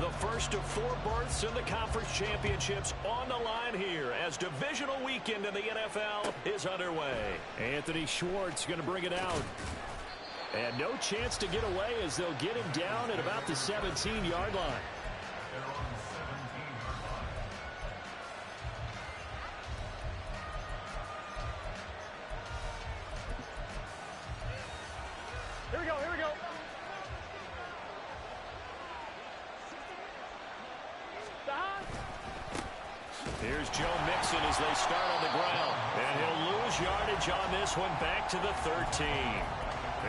The first of 4 berths in the conference championships on the line here as divisional weekend in the NFL is underway. Anthony Schwartz going to bring it out. And no chance to get away as they'll get him down at about the 17-yard line. Here we go, here we go. Here's Joe Mixon as they start on the ground. And he'll lose yardage on this one back to the 13.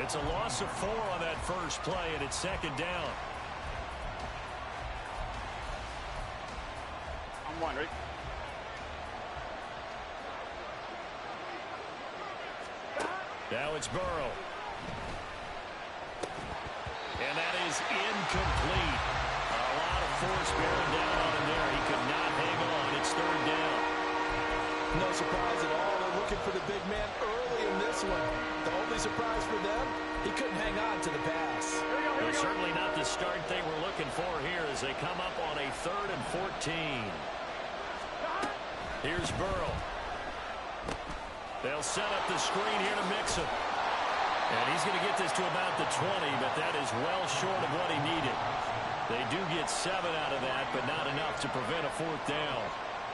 It's a loss of 4 on that first play, and it's second down. I'm wondering. Now it's Burrow. And that is incomplete. A lot of force bearing down on him there. He could not hang on. It's third down. No surprise at all. They're looking for the big man early in this one. The only surprise for them, he couldn't hang on to the pass. Well, certainly not the start they were looking for here as they come up on a 3rd and 14. Here's Burrow. They'll set up the screen here to Mixon. And he's going to get this to about the 20, but that is well short of what he needed. They do get 7 out of that, but not enough to prevent a 4th down.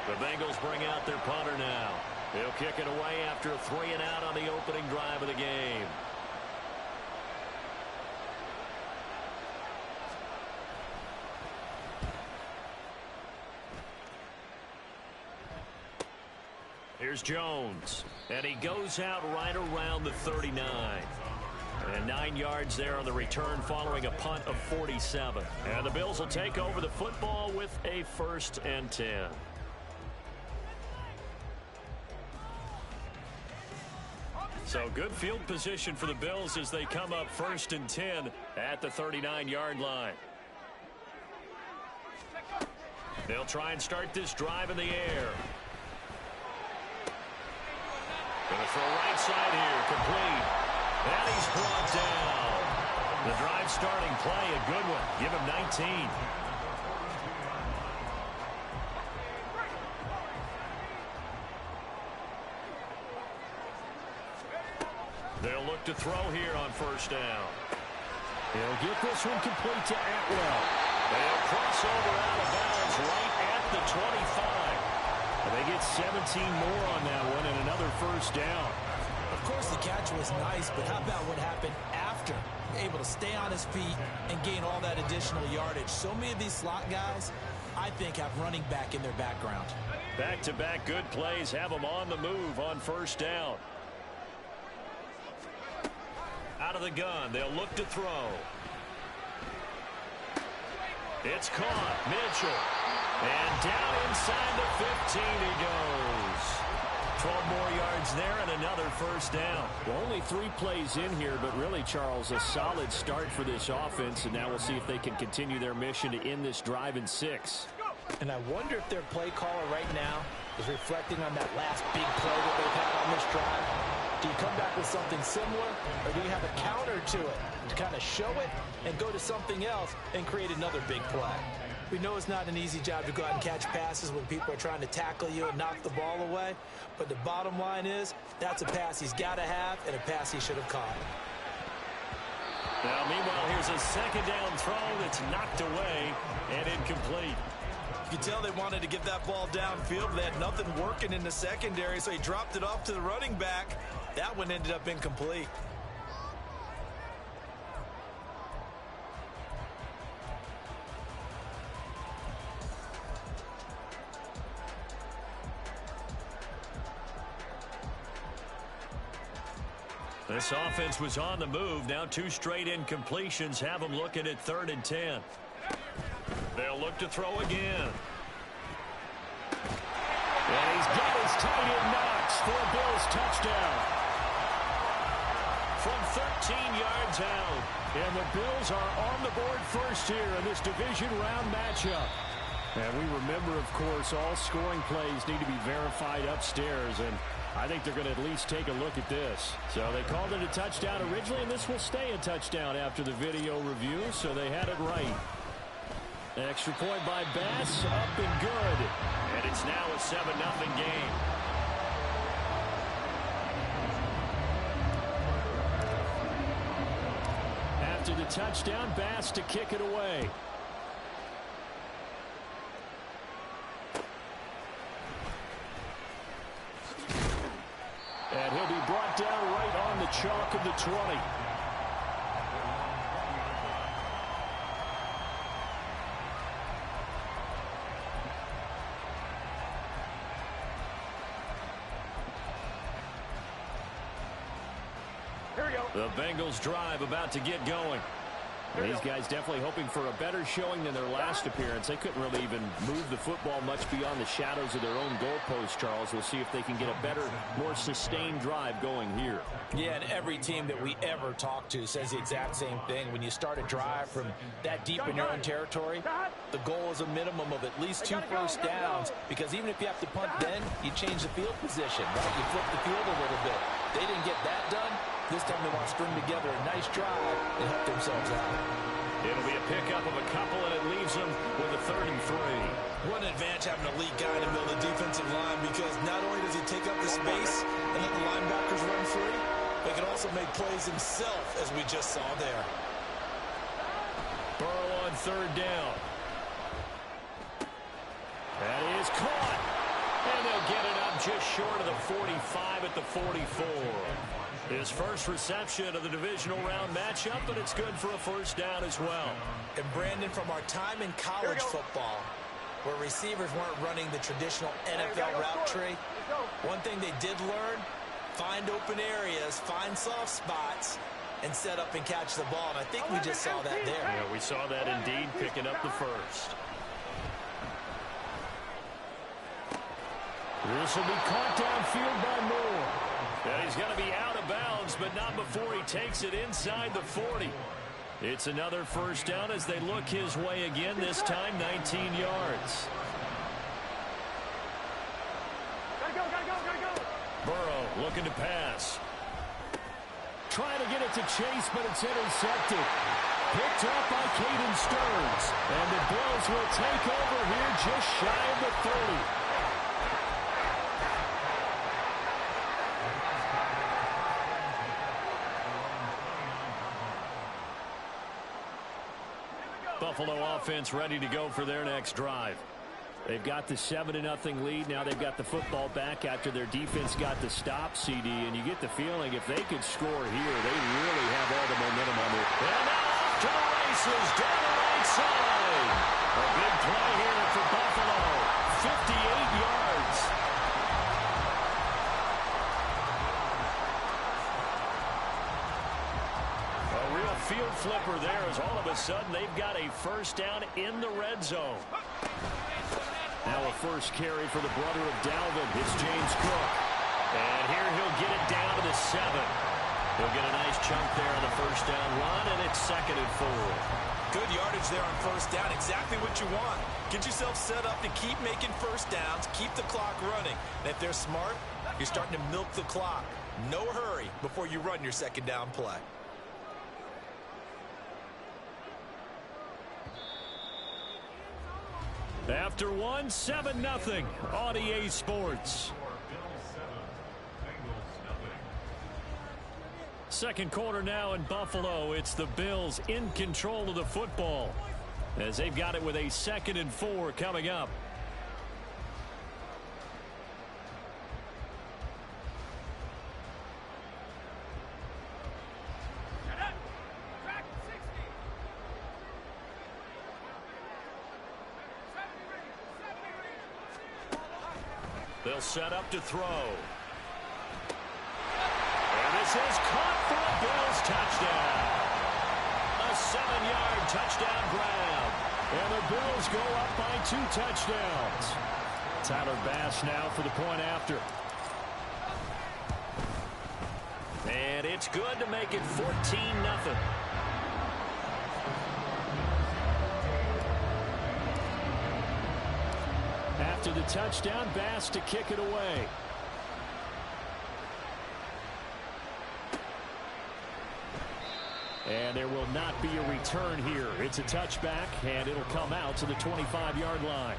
The Bengals bring out their punter now. They'll kick it away after a 3-and-out on the opening drive of the game. Here's Jones, and he goes out right around the 39. And 9 yards there on the return following a punt of 47. And the Bills will take over the football with a 1st and 10. So good field position for the Bills as they come up 1st and 10 at the 39-yard line. They'll try and start this drive in the air. Going to throw right side here, complete. And he's brought down. The drive starting play, a good one. Give him 19. They'll look to throw here on 1st down. He'll get this one complete to Atwell. They'll cross over out of bounds right at the 25. And they get 17 more on that one and another 1st down. Of course, the catch was nice, but how about what happened after? Able to stay on his feet and gain all that additional yardage. So many of these slot guys, I think, have running back in their background. Back-to-back good plays have them on the move on 1st down. Out of the gun, they'll look to throw. It's caught. Mitchell. And down inside the 15 he goes. 12 more yards there and another 1st down. Well, only 3 plays in here, but really, Charles, a solid start for this offense. And now we'll see if they can continue their mission to end this drive in 6. And I wonder if their play caller right now is reflecting on that last big play that they've had on this drive. Do you come back with something similar, or do you have a counter to it to kind of show it and go to something else and create another big play? We know it's not an easy job to go out and catch passes when people are trying to tackle you and knock the ball away, but the bottom line is that's a pass he's got to have and a pass he should have caught. Now, meanwhile, here's a 2nd down throw that's knocked away and incomplete. You can tell they wanted to get that ball downfield. They had nothing working in the secondary, so he dropped it off to the running back. That one ended up incomplete. This offense was on the move. Now 2 straight incompletions have them looking at 3rd and 10. They'll look to throw again. And he's got his tight end Knox for a Bills touchdown. From 13 yards out. And the Bills are on the board first here in this division round matchup. And we remember, of course, all scoring plays need to be verified upstairs. And I think they're going to at least take a look at this. So they called it a touchdown originally, and this will stay a touchdown after the video review, so they had it right. Extra point by Bass, up and good. And it's now a 7-0 game. After the touchdown, Bass to kick it away. And he'll be brought down right on the chalk of the 20. The Bengals drive about to get going. These guys definitely hoping for a better showing than their last appearance. They couldn't really even move the football much beyond the shadows of their own goalpost, Charles. We'll see if they can get a better, more sustained drive going here. Yeah, and every team that we ever talk to says the exact same thing. When you start a drive from that deep in your own territory, the goal is a minimum of at least 2 first downs, because even if you have to punt then, you change the field position, right? You flip the field a little bit. They didn't get that done. This time they want to string together a nice drive and help themselves out. It'll be a pickup of a couple, and it leaves them with a 3rd and 3. What an advantage having an elite guy in the middle of the defensive line, because not only does he take up the space and let the linebackers run free, but he can also make plays himself, as we just saw there. Burrow on 3rd down. That is caught. And they'll get it up just short of the 45 at the 44. His first reception of the divisional round matchup, but it's good for a 1st down as well. And Brandon, from our time in college football, where receivers weren't running the traditional NFL route tree, one thing they did learn, find open areas, find soft spots, and set up and catch the ball. And I think we just saw that there. Yeah, we saw that indeed, picking up the 1st. This will be caught downfield by Moore. And he's going to be out of bounds, but not before he takes it inside the 40. It's another 1st down as they look his way again, this time 19 yards. Gotta go. Burrow looking to pass. Trying to get it to Chase, but it's intercepted. Picked up by Caden Stearns. And the Bills will take over here just shy of the 30. Buffalo offense ready to go for their next drive. They've got the 7-0 lead. Now they've got the football back after their defense got the stop, CD. And you get the feeling if they could score here, they really have all the momentum on their... And now off to the races, down the right side. A big play here for Buffalo. 58 yards. A real field flipper there, as all of a sudden they've got a 1st down in the red zone. Now a first carry for the brother of Dalvin. It's James Cook. And here he'll get it down to the 7. He'll get a nice chunk there on the 1st down run, and it's 2nd and 4. Good yardage there on 1st down. Exactly what you want. Get yourself set up to keep making 1st downs, keep the clock running. And if they're smart, you're starting to milk the clock. No hurry before you run your 2nd down play. After 7-0 on EA Sports. 2nd quarter now in Buffalo. It's the Bills in control of the football as they've got it with a 2nd and 4 coming up. They'll set up to throw. And this is caught for a Bills touchdown. A 7-yard touchdown grab. And the Bills go up by 2 touchdowns. Tyler Bass now for the point after. And it's good to make it 14-0. After the touchdown, Bass to kick it away. And there will not be a return here. It's a touchback, and it'll come out to the 25-yard line.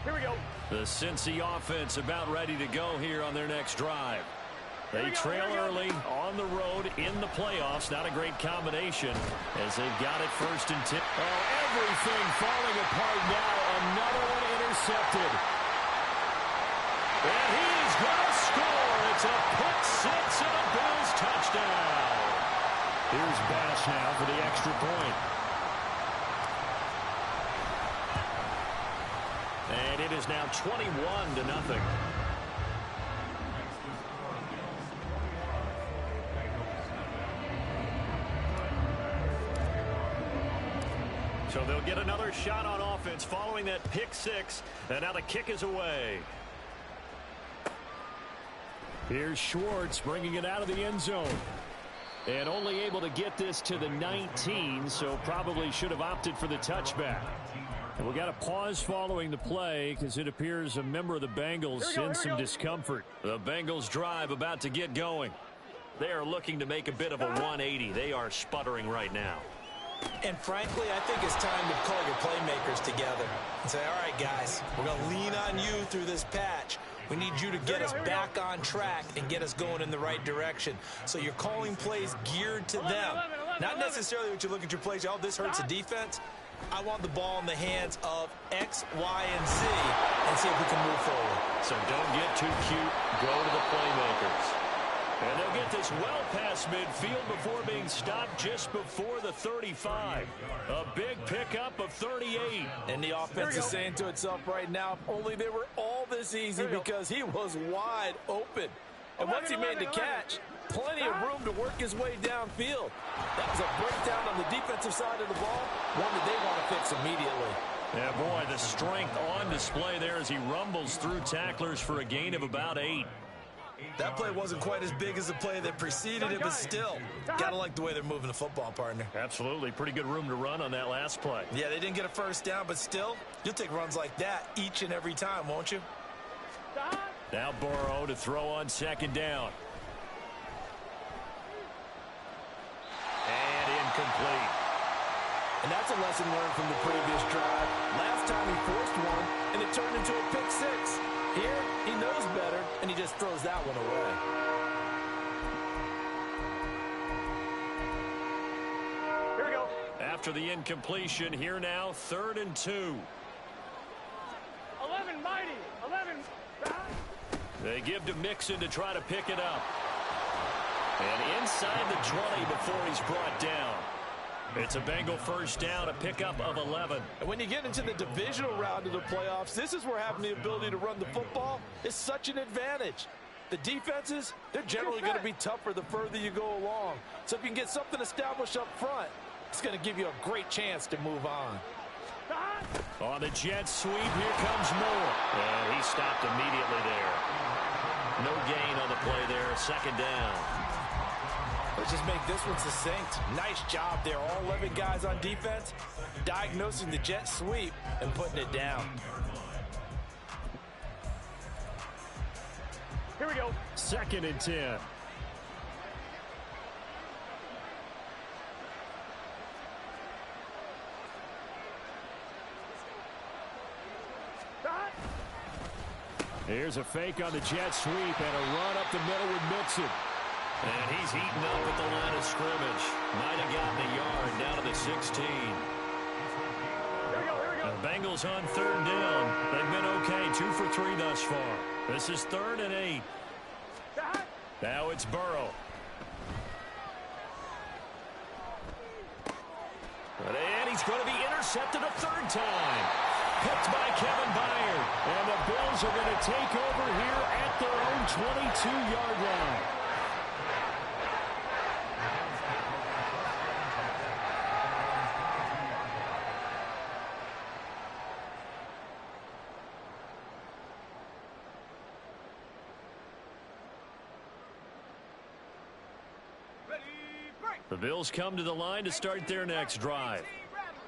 Here we go. The Cincy offense about ready to go here on their next drive. They trail early on the road in the playoffs. Not a great combination as they've got it 1st and 10. Oh, everything falling apart now. Another one intercepted. And he is going to score. It's a pick six and a Bills touchdown. Here's Bass now for the extra point. And it is now 21-0. So they'll get another shot on offense following that pick six. And now the kick is away. Here's Schwartz bringing it out of the end zone. And only able to get this to the 19, so probably should have opted for the touchback. And we got a pause following the play because it appears a member of the Bengals in some discomfort. The Bengals drive about to get going. They are looking to make a bit of a 180. They are sputtering right now. And frankly, I think it's time to call your playmakers together and say, all right, guys, we're going to lean on you through this patch. We need you to get us back on track and get us going in the right direction. So you're calling plays geared to them. Not necessarily what you look at your plays, oh, this hurts the defense. I want the ball in the hands of X, Y, and Z and see if we can move forward. So don't get too cute. Go to the playmakers. And they'll get this well past midfield before being stopped just before the 35. A big pickup of 38. And the offense is saying to itself right now, if only they were all this easy because he was wide open. And once he made the catch, plenty of room to work his way downfield. That was a breakdown on the defensive side of the ball, one that they want to fix immediately. Yeah, boy, the strength on display there as he rumbles through tacklers for a gain of about 8. That play wasn't quite as big as the play that preceded it, but still, got to like the way they're moving the football, partner. Absolutely. Pretty good room to run on that last play. Yeah, they didn't get a first down, but still, you'll take runs like that each and every time, won't you? Now Burrow to throw on 2nd down. And incomplete. And that's a lesson learned from the previous drive. Last time he forced one, and it turned into a pick six. Here, he knows better, and he just throws that one away. Here we go. After the incompletion, here now, 3rd and 2. 11, mighty. 11. They give to Mixon to try to pick it up. And inside the 20 before he's brought down. It's a Bengal first down, a pickup of 11. And when you get into the divisional round of the playoffs, this is where having the ability to run the football is such an advantage. The defenses, they're generally going to be tougher the further you go along. So if you can get something established up front, it's going to give you a great chance to move on. On the jet sweep, here comes Moore. And he stopped immediately there. No gain on the play there, 2nd down. Let's just make this one succinct. Nice job there. All 11 guys on defense diagnosing the jet sweep and putting it down. Here we go. 2nd and 10. Here's a fake on the jet sweep and a run up the middle with Mixon. And he's eaten up at the line of scrimmage. Might have gotten a yard down to the 16. Here we go. The Bengals on 3rd down. They've been okay, 2 for 3 thus far. This is 3rd and 8. Now it's Burrow. And he's going to be intercepted a 3rd time. Picked by Kevin Byard. And the Bills are going to take over here at their own 22-yard line. The Bills come to the line to start their next drive.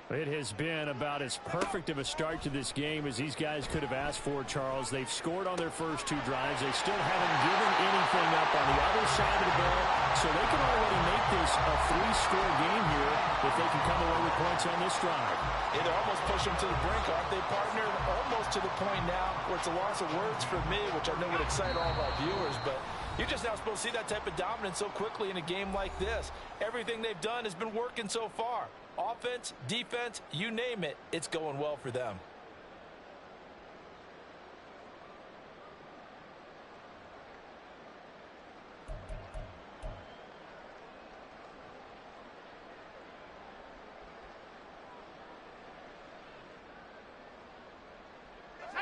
It has been about as perfect of a start to this game as these guys could have asked for, Charles. They've scored on their first two drives. They still haven't given anything up on the other side of the ball, so they can already make this a three-score game here if they can come away with points on this drive. Yeah, they're almost pushing them to the brink, aren't they, partner? Almost to the point now where it's a loss of words for me, which I know would excite all of our viewers, but you're just now supposed to see that type of dominance so quickly in a game like this. Everything they've done has been working so far. Offense, defense, you name it, it's going well for them.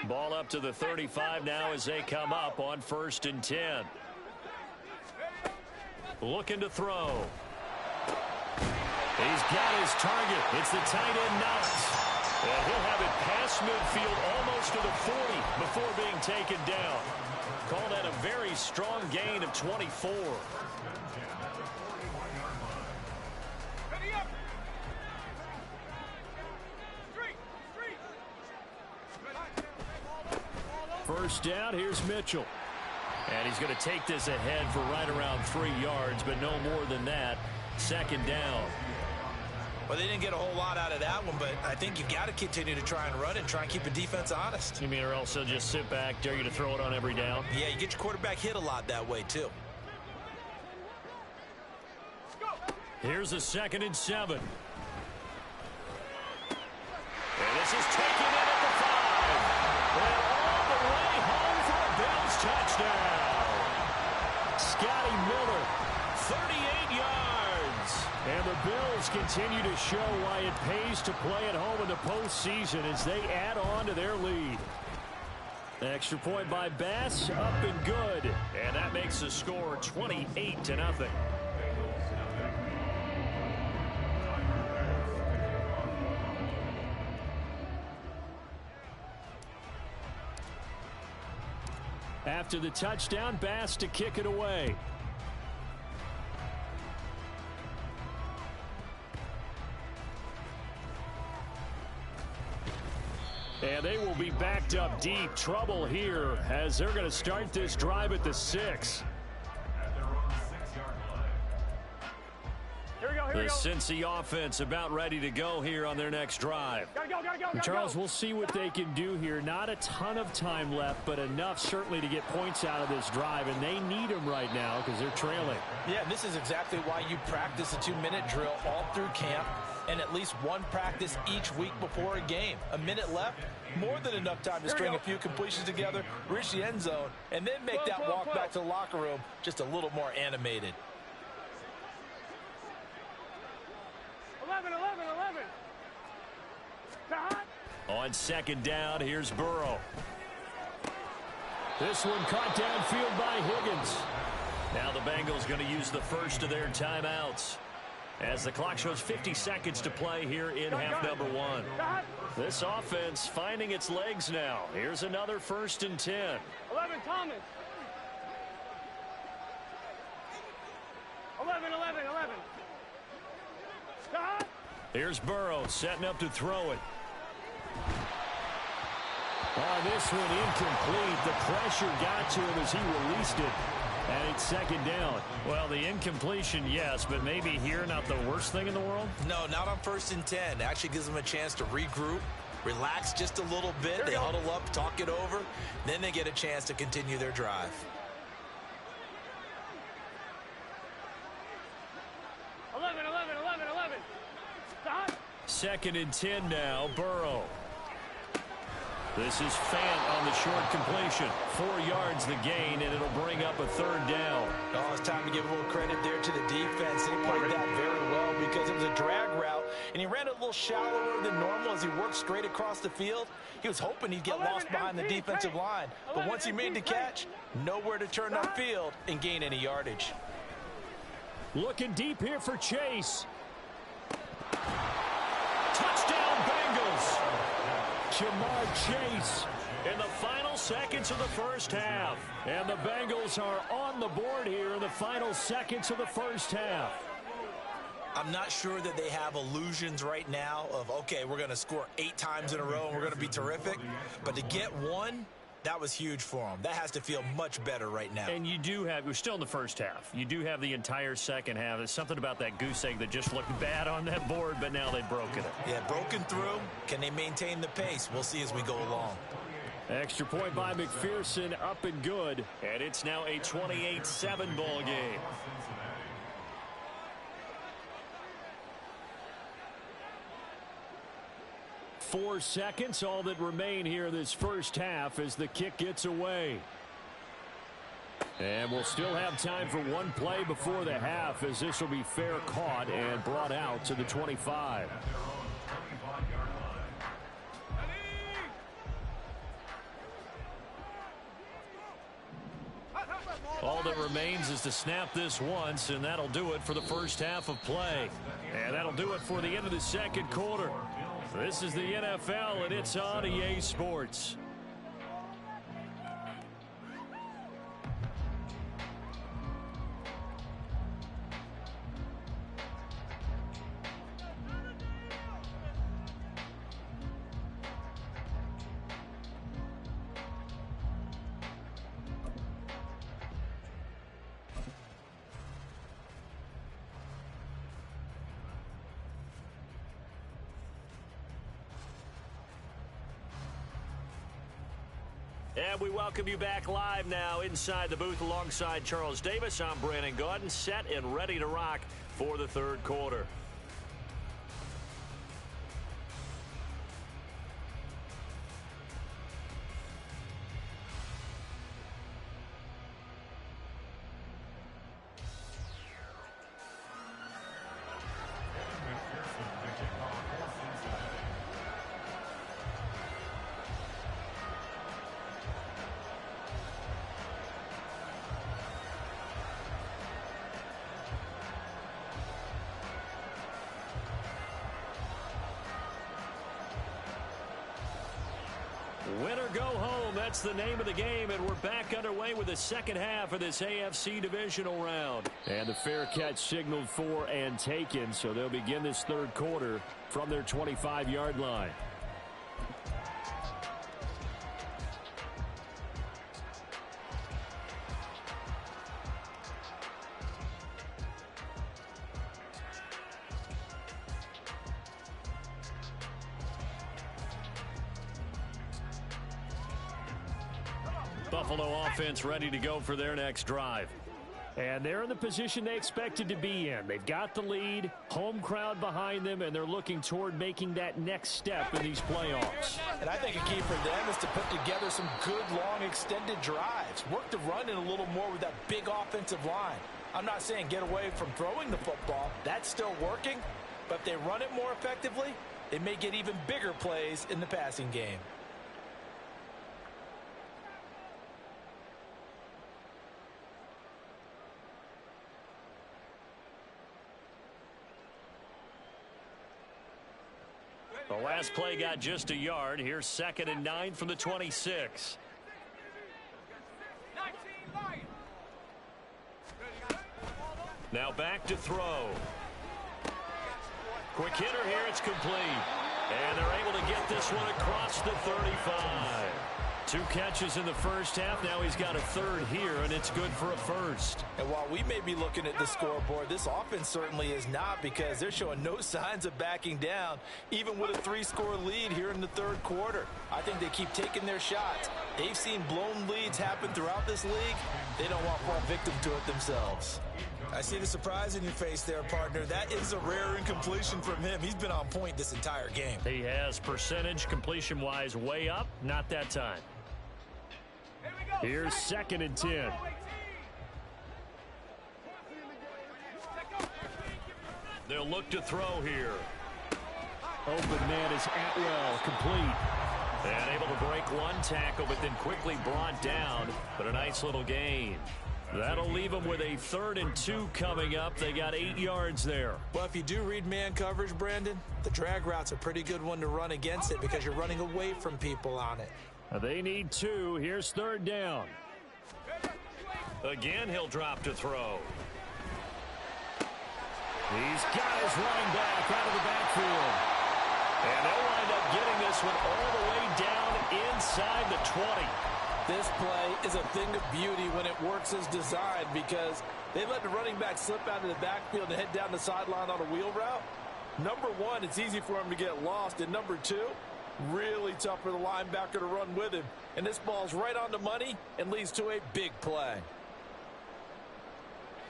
Ball up to the 35 now as they come up on 1st and 10. Looking to throw. He's got his target. It's the tight end Knox. And he'll have it past midfield almost to the 40 before being taken down. Call that a very strong gain of 24. First down, here's Mitchell. And he's going to take this ahead for right around 3 yards, but no more than that. 2nd down. Well, they didn't get a whole lot out of that one, but I think you've got to continue to try and run and try and keep the defense honest. You mean or else they'll just sit back, dare you to throw it on every down? Yeah, you get your quarterback hit a lot that way, too. Here's a 2nd and 7. And this is taken in at the 5. And all the way home for a Bills touchdown. Scotty Miller, 38 yards. And the Bills continue to show why it pays to play at home in the postseason as they add on to their lead. Extra point by Bass, up and good. And that makes the score 28-0. After the touchdown, Bass to kick it away. And they will be backed up deep. Trouble here as they're going to start this drive at the 6. The Cincy offense about ready to go here on their next drive. Charles, we'll see what they can do here. Not a ton of time left, but enough certainly to get points out of this drive, and they need them right now because they're trailing. Yeah, this is exactly why you practice a 2-minute drill all through camp and at least one practice each week before a game. A minute left, more than enough time to string a few completions together, reach the end zone, and then make that walk back to the locker room just a little more animated. 11. On 2nd down, here's Burrow. This one caught downfield by Higgins. Now the Bengals going to use the first of their timeouts as the clock shows 50 seconds to play here in half number 1. This offense finding its legs now. Here's another 1st and 10. 11, Thomas. 11. Here's Burrow setting up to throw it. Oh, this one incomplete. The pressure got to him as he released it. And it's 2nd down. Well, the incompletion, yes, but maybe here not the worst thing in the world? No, not on 1st and 10. It actually gives them a chance to regroup, relax just a little bit. They huddle up, talk it over. Then they get a chance to continue their drive. 11. 2nd and 10 now, Burrow. This is Fant on the short completion. 4 yards the gain, and it'll bring up a 3rd down. Oh, it's time to give a little credit there to the defense. They played that very well because it was a drag route, and he ran a little shallower than normal as he worked straight across the field. He was hoping he'd get lost behind the defensive line, but once he made the catch, nowhere to turn upfield and gain any yardage. Looking deep here for Chase. Touchdown, Bengals! Jamar Chase. In the final seconds of the first half. And the Bengals are on the board here in the final seconds of the first half. I'm not sure that they have illusions right now of, okay, we're going to score 8 times in a row and we're going to be terrific. But to get one, that was huge for them. That has to feel much better right now. And you do have, we're still in the first half. You do have the entire second half. There's something about that goose egg that just looked bad on that board, but now they've broken it. Yeah, broken through. Can they maintain the pace? We'll see as we go along. Extra point by McPherson, up and good. And it's now a 28-7 ball game. Four seconds, all that remain here this first half as the kick gets away. And we'll still have time for one play before the half, as this will be fair caught and brought out to the 25. All that remains is to snap this once, and that'll do it for the first half of play. And that'll do it for the end of the second quarter. This is the NFL, and it's on EA Sports. And we welcome you back live now inside the booth alongside Charles Davis. I'm Brandon Gaudin, set and ready to rock for the third quarter. Win or go home, that's the name of the game, and we're back underway with the second half of this AFC divisional round. And the fair catch signaled for and taken, so they'll begin this third quarter from their 25-yard line. Buffalo offense ready to go for their next drive. And they're in the position they expected to be in. They've got the lead, home crowd behind them, and they're looking toward making that next step in these playoffs. And I think a key for them is to put together some good, long, extended drives. Work the run in a little more with that big offensive line. I'm not saying get away from throwing the football. That's still working. But if they run it more effectively, they may get even bigger plays in the passing game. The last play got just a yard. Here's 2nd and 9 from the 26. Now back to throw. Quick hitter here. It's complete. And they're able to get this one across the 35. 2 catches in the first half. Now he's got a third here, and it's good for a first. And while we may be looking at the scoreboard, this offense certainly is not, because they're showing no signs of backing down, even with a 3-score lead here in the third quarter. I think they keep taking their shots. They've seen blown leads happen throughout this league. They don't want to fall victim to it themselves. I see the surprise in your face there, partner. That is a rare incompletion from him. He's been on point this entire game. He has percentage completion-wise way up. Not that time. Here's 2nd and 10. They'll look to throw here. Open man is Atwell, complete. And able to break one tackle, but then quickly brought down. But a nice little gain. That'll leave them with a 3rd and 2 coming up. They got 8 yards there. Well, if you do read man coverage, Brandon, the drag route's a pretty good one to run against it because you're running away from people on it. They need 2. Here's 3rd down. Again, he'll drop to throw. He's got his running back out of the backfield. And they'll wind up getting this one all the way down inside the 20. This play is a thing of beauty when it works as designed because they let the running back slip out of the backfield and head down the sideline on a wheel route. Number one, it's easy for him to get lost. And number two, really tough for the linebacker to run with him. And this ball's right on the money and leads to a big play.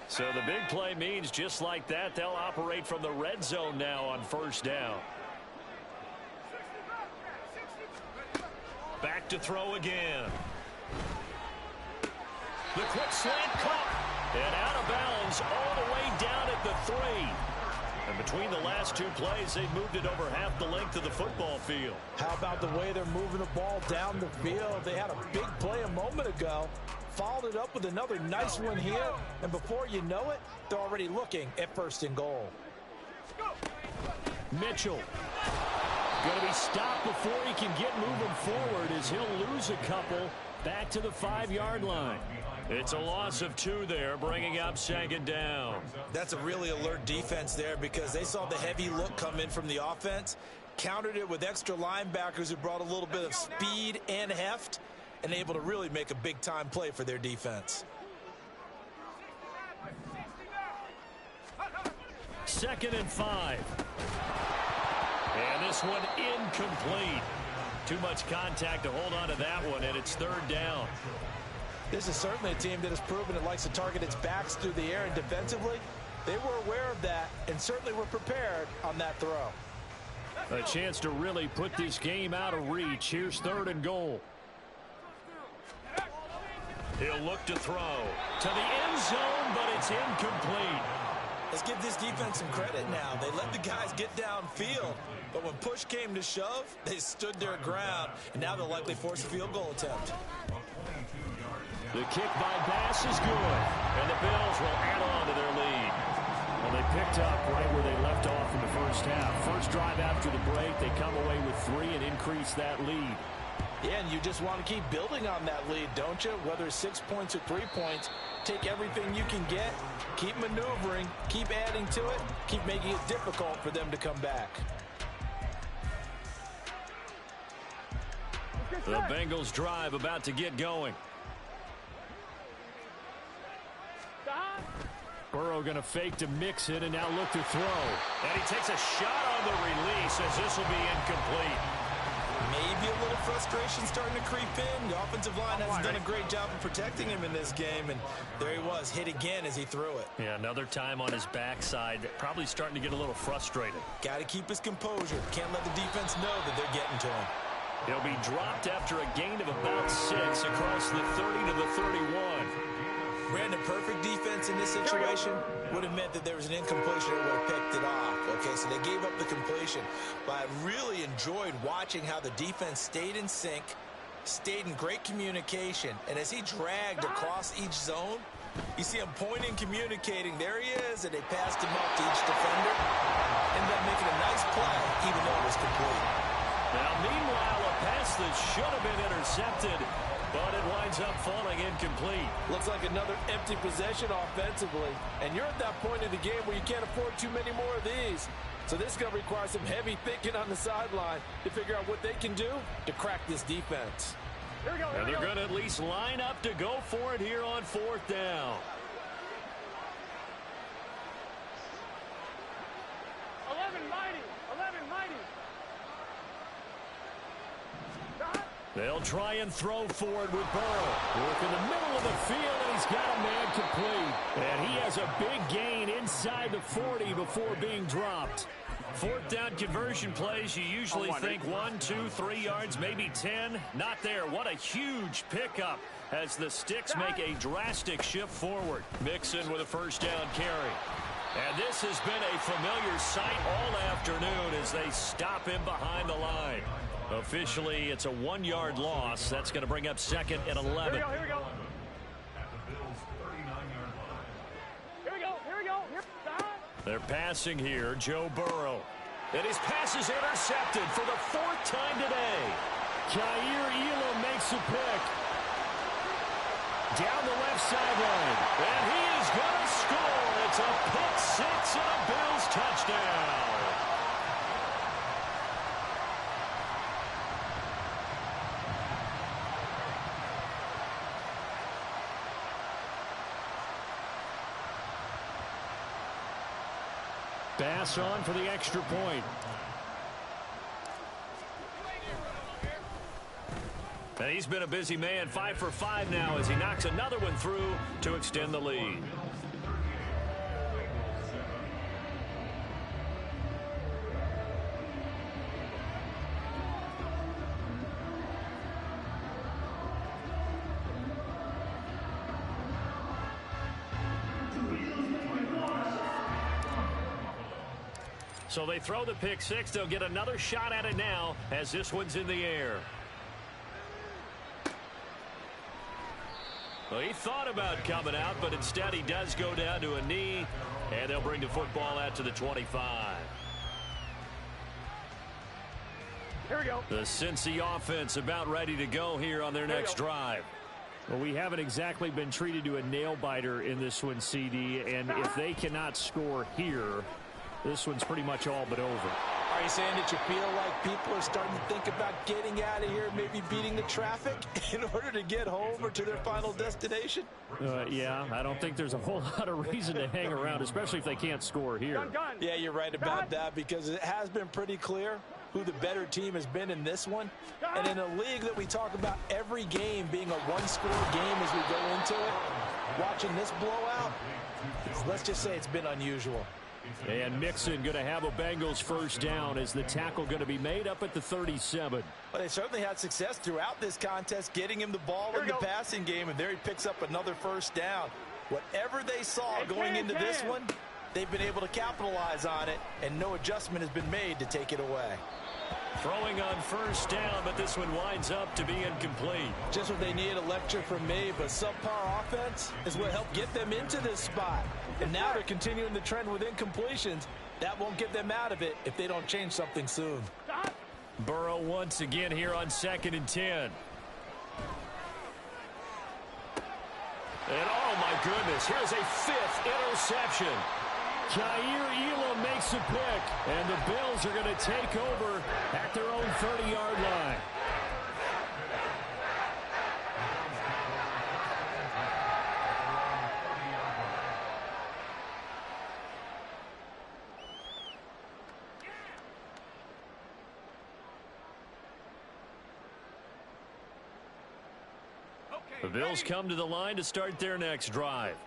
So the big play means just like that, they'll operate from the red zone now on first down. Back to throw again. The quick slant caught. And out of bounds all the way down at the 3. And between the last two plays, they've moved it over half the length of the football field. How about the way they're moving the ball down the field? They had a big play a moment ago. Followed it up with another nice one here. And before you know it, they're already looking at first and goal. Mitchell. Going to be stopped before he can get moving forward as he'll lose a couple back to the 5-yard line. It's a loss of 2 there, bringing up second down. That's a really alert defense there because they saw the heavy look come in from the offense, countered it with extra linebackers who brought a little bit of speed and heft, and able to really make a big-time play for their defense. Second and 5. And this one incomplete. Too much contact to hold on to that one, and it's third down. This is certainly a team that has proven it likes to target its backs through the air, and defensively, they were aware of that and certainly were prepared on that throw. A chance to really put this game out of reach. Here's third and goal. He'll look to throw to the end zone, but it's incomplete. Let's give this defense some credit now. They let the guys get downfield, but when push came to shove, they stood their ground, and now they'll likely force a field goal attempt. The kick by Bass is good, and the Bills will add on to their lead. Well, they picked up right where they left off in the first half. First drive after the break, they come away with 3 and increase that lead. Yeah, and you just want to keep building on that lead, don't you? Whether it's 6 points or 3 points, take everything you can get, keep maneuvering, keep adding to it, keep making it difficult for them to come back. The Bengals drive about to get going. Burrow going to fake to mix it and now look to throw. And he takes a shot on the release as this will be incomplete. Maybe a little frustration starting to creep in. The offensive line hasn't done a great job of protecting him in this game, and there he was, hit again as he threw it. Yeah, another time on his backside, probably starting to get a little frustrated. Got to keep his composure. Can't let the defense know that they're getting to him. He'll be dropped after a gain of about 6 across the 30 to the 31. Brandon, perfect defense in this situation would have meant that there was an incompletion that would have picked it off. Okay, so they gave up the completion. But I really enjoyed watching how the defense stayed in sync, stayed in great communication. And as he dragged across each zone, you see him pointing, communicating. There he is, and they passed him up to each defender. Ended up making a nice play, even though it was complete. Now, meanwhile, a pass that should have been intercepted, but it winds up falling incomplete. Looks like another empty possession offensively. And you're at that point in the game where you can't afford too many more of these. So this is going to require some heavy thinking on the sideline to figure out what they can do to crack this defense. And they're going to at least line up to go for it here on fourth down. 11 mighty. 11 mighty. They'll try and throw forward with Burrow. Work in the middle of the field, and he's got a man complete. And he has a big gain inside the 40 before being dropped. Fourth down conversion plays, you usually think 1, 2, 3 yards, maybe 10. Not there. What a huge pickup as the Sticks make a drastic shift forward. Mixon with a first down carry. And this has been a familiar sight all afternoon as they stop him behind the line. Officially, it's a 1-yard loss. That's going to bring up second and 11. Here we go. They're passing here, Joe Burrow. And his pass is intercepted for the 4th time today. Kaiir Elam makes a pick. down the left sideline. And he is going to score. It's a pick six and a Bills touchdown. Pass on for the extra point. And he's been a busy man, 5 for 5 now as he knocks another one through to extend the lead. So they throw the pick six. They'll get another shot at it now as this one's in the air. Well, he thought about coming out, but instead he does go down to a knee, and they'll bring the football out to the 25. Here we go. The Cincy offense about ready to go here on their next drive. Well, we haven't exactly been treated to a nail-biter in this one, CD, and if they cannot score here, this one's pretty much all but over. Are you saying that you feel like people are starting to think about getting out of here, maybe beating the traffic in order to get home or to their final destination? Yeah, I don't think there's a whole lot of reason to hang around, especially if they can't score here. Yeah, you're right about that because it has been pretty clear who the better team has been in this one. And in a league that we talk about every game being a one-score game as we go into it, watching this blowout, let's just say it's been unusual. And Mixon going to have a Bengals first down as the tackle going to be made up at the 37. Well, they certainly had success throughout this contest, getting him the ball in the passing game, and there he picks up another first down. Whatever they saw going into this one, they've been able to capitalize on it, and no adjustment has been made to take it away. Throwing on first down, but this one winds up to be incomplete. Just what they need, a lecture from me, but subpar offense is what helped get them into this spot. And now they're continuing the trend with incompletions. That won't get them out of it if they don't change something soon. Burrow once again here on 2nd and 10. And oh my goodness, here's a 5th interception. Jair Elam makes a pick, and the Bills are going to take over at their own 30-yard line. The Bills come to the line to start their next drive.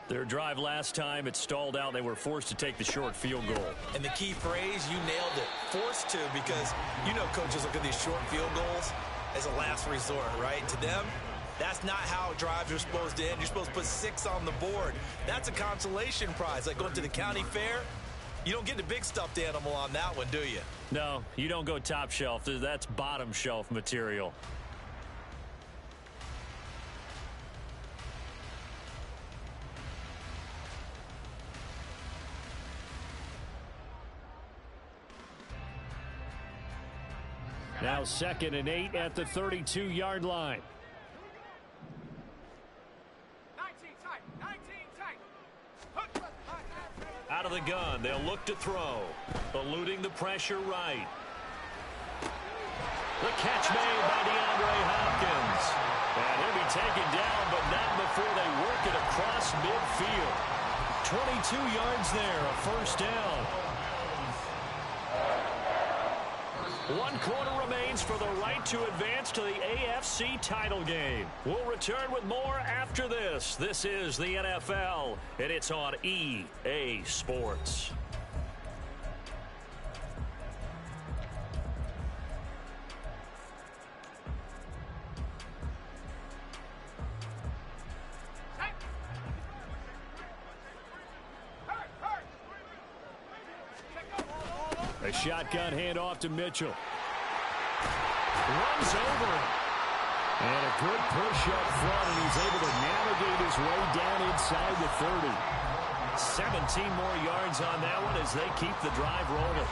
Their drive last time, it stalled out. They were forced to take the short field goal. And the key phrase, you nailed it. Forced to, because you know coaches look at these short field goals as a last resort, right? To them, that's not how drives are supposed to end. You're supposed to put 6 on the board. That's a consolation prize. Like going to the county fair, you don't get the big stuffed animal on that one, do you? No, you don't go top shelf. That's bottom shelf material. Now 2nd and 8 at the 32-yard line. 19 tight. Out of the gun, they'll look to throw. Eluding the pressure right. The catch made by DeAndre Hopkins. And he'll be taken down, but not before they work it across midfield. 22 yards there, a first down. 1 quarter remains for the right to advance to the AFC title game. We'll return with more after this. This is the NFL, and it's on EA Sports. A shotgun handoff to Mitchell. Runs over. And a good push up front, and he's able to navigate his way down inside the 30. 17 more yards on that one as they keep the drive rolling.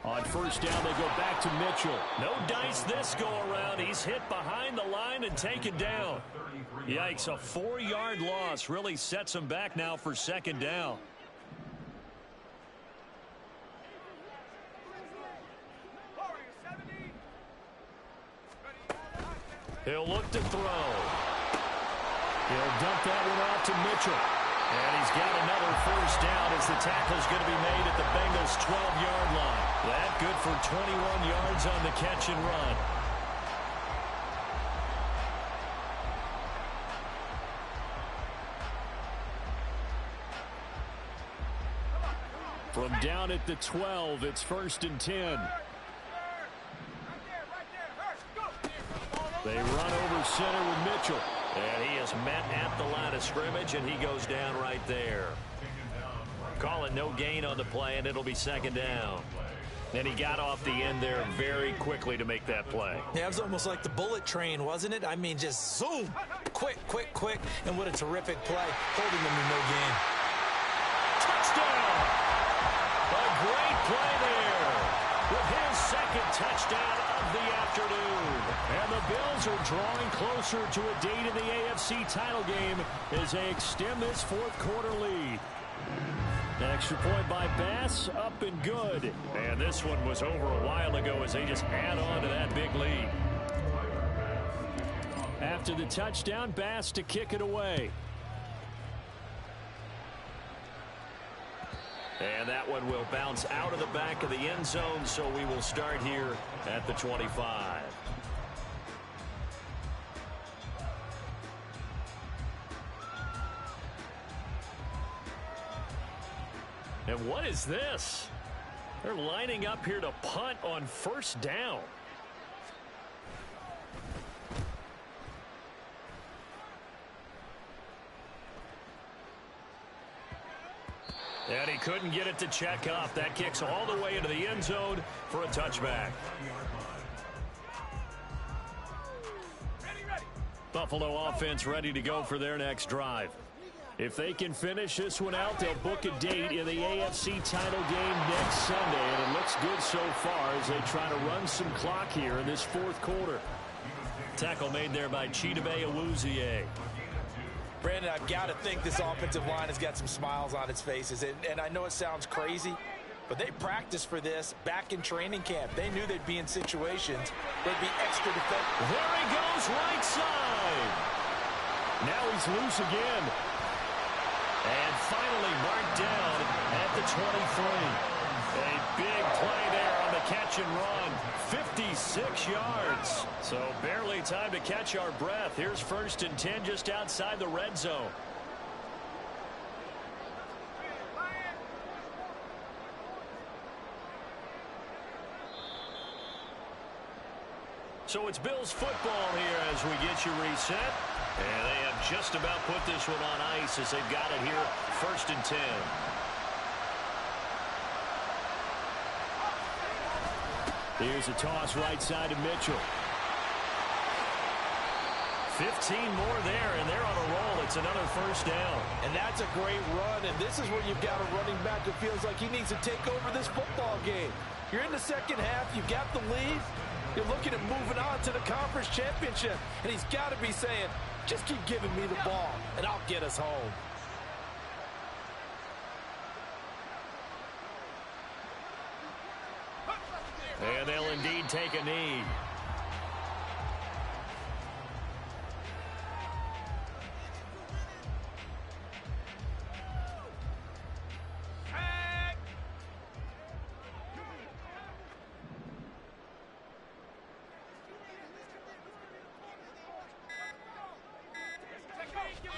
On first down, they go back to Mitchell. No dice this go-around. He's hit behind the line and taken down. Yikes, a 4-yard loss really sets him back now for second down. He'll look to throw. He'll dump that one off to Mitchell. And he's got another first down as the tackle's going to be made at the Bengals' 12-yard line. That good for 21 yards on the catch and run. From down at the 12, it's 1st and 10. They run over center with Mitchell. And he is met at the line of scrimmage, and he goes down right there. Call it no gain on the play, and it'll be second down. And he got off the end there very quickly to make that play. Yeah, it was almost like the bullet train, wasn't it? I mean, just zoom. Quick, quick, quick. And what a terrific play. Holding them to no gain. Touchdown! A great play there with his second touchdown of the afternoon. And the Bills are drawing closer to a date in the AFC title game as they extend this fourth-quarter lead. An extra point by Bass, up and good. And this one was over a while ago as they just add on to that big lead. After the touchdown, Bass to kick it away. And that one will bounce out of the back of the end zone, so we will start here at the 25. And what is this? They're lining up here to punt on first down. And he couldn't get it to check up. That kicks all the way into the end zone for a touchback. Buffalo offense ready to go for their next drive. If they can finish this one out, they'll book a date in the AFC title game next Sunday. And it looks good so far as they try to run some clock here in this fourth quarter. Tackle made there by Chidobe Awuzie. Brandon, I've got to think this offensive line has got some smiles on its faces. And I know it sounds crazy, but they practiced for this back in training camp. They knew they'd be in situations where they'd be extra defensive. There he goes, right side. Now he's loose again. And finally marked down at the 23. A big play there on the catch and run. 56 yards. So barely time to catch our breath. Here's 1st and 10 just outside the red zone. So it's Bills football here as we get you reset. And they have just about put this one on ice as they've got it here, 1st and 10. Here's a toss right side to Mitchell. 15 more there, and they're on a roll. It's another first down. And that's a great run, and this is where you've got a running back who feels like he needs to take over this football game. You're in the second half. You've got the lead. You're looking at moving on to the conference championship, and he's got to be saying, just keep giving me the ball, and I'll get us home. And they'll indeed take a knee.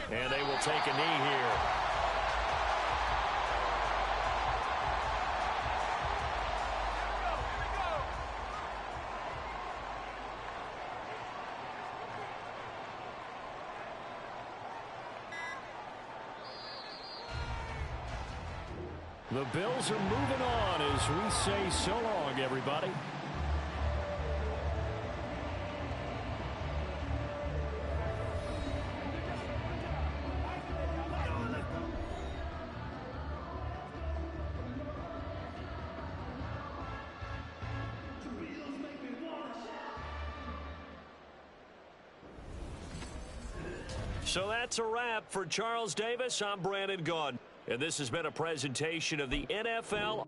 And they will take a knee here. The Bills are moving on as we say so long, everybody. So that's a wrap for Charles Davis. I'm Brandon Gaudin, and this has been a presentation of the NFL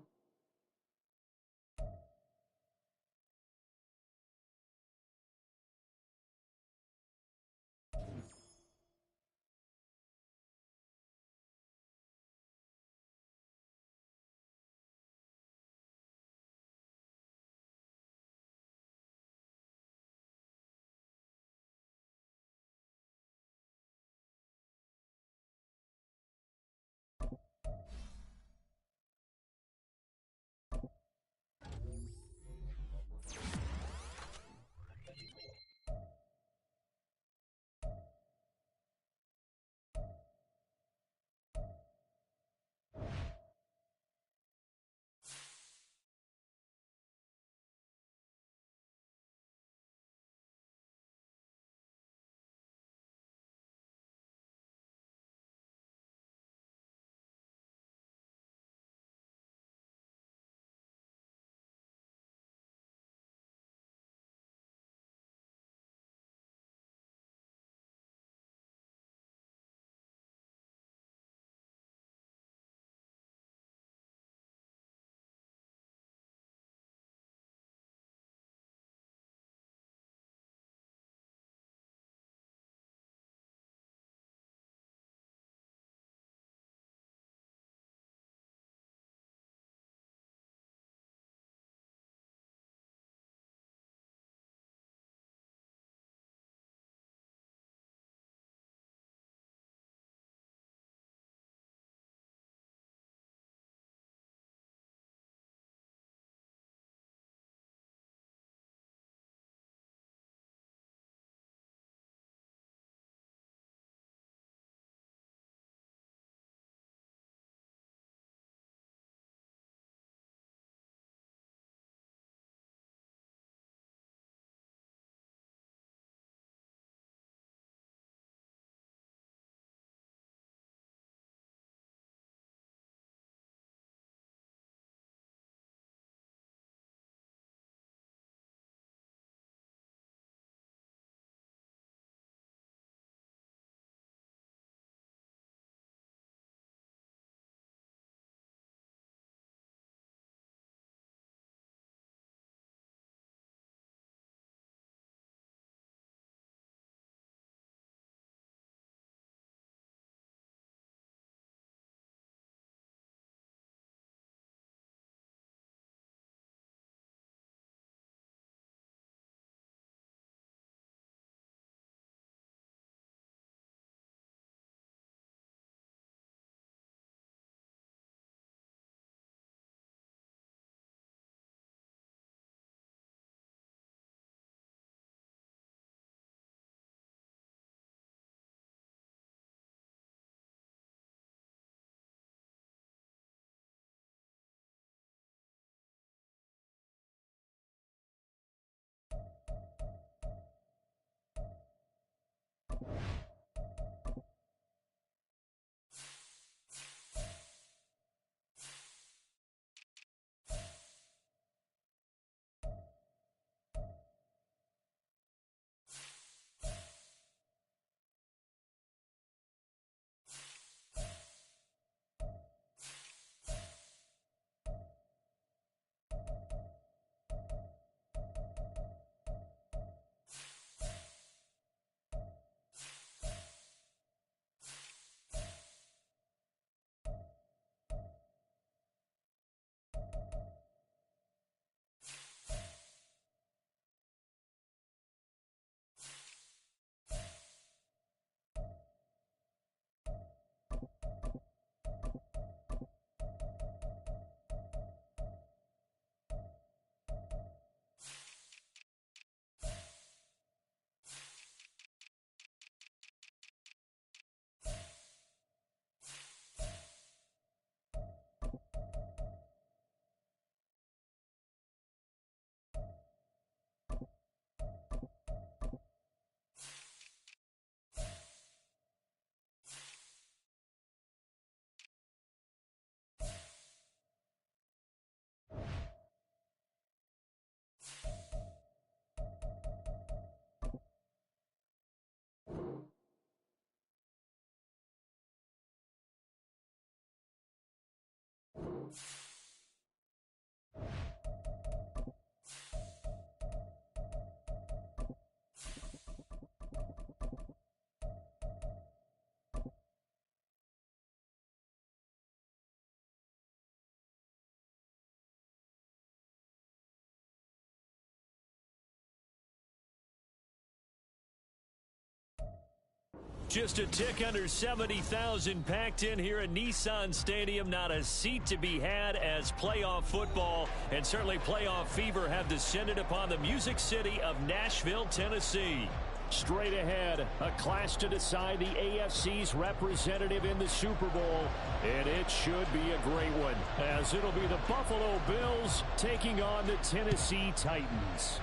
Just a tick under 70,000 packed in here at Nissan Stadium. Not a seat to be had as playoff football and certainly playoff fever have descended upon the Music City of Nashville, Tennessee. Straight ahead, a clash to decide the AFC's representative in the Super Bowl, and it should be a great one, as it'll be the Buffalo Bills taking on the Tennessee Titans.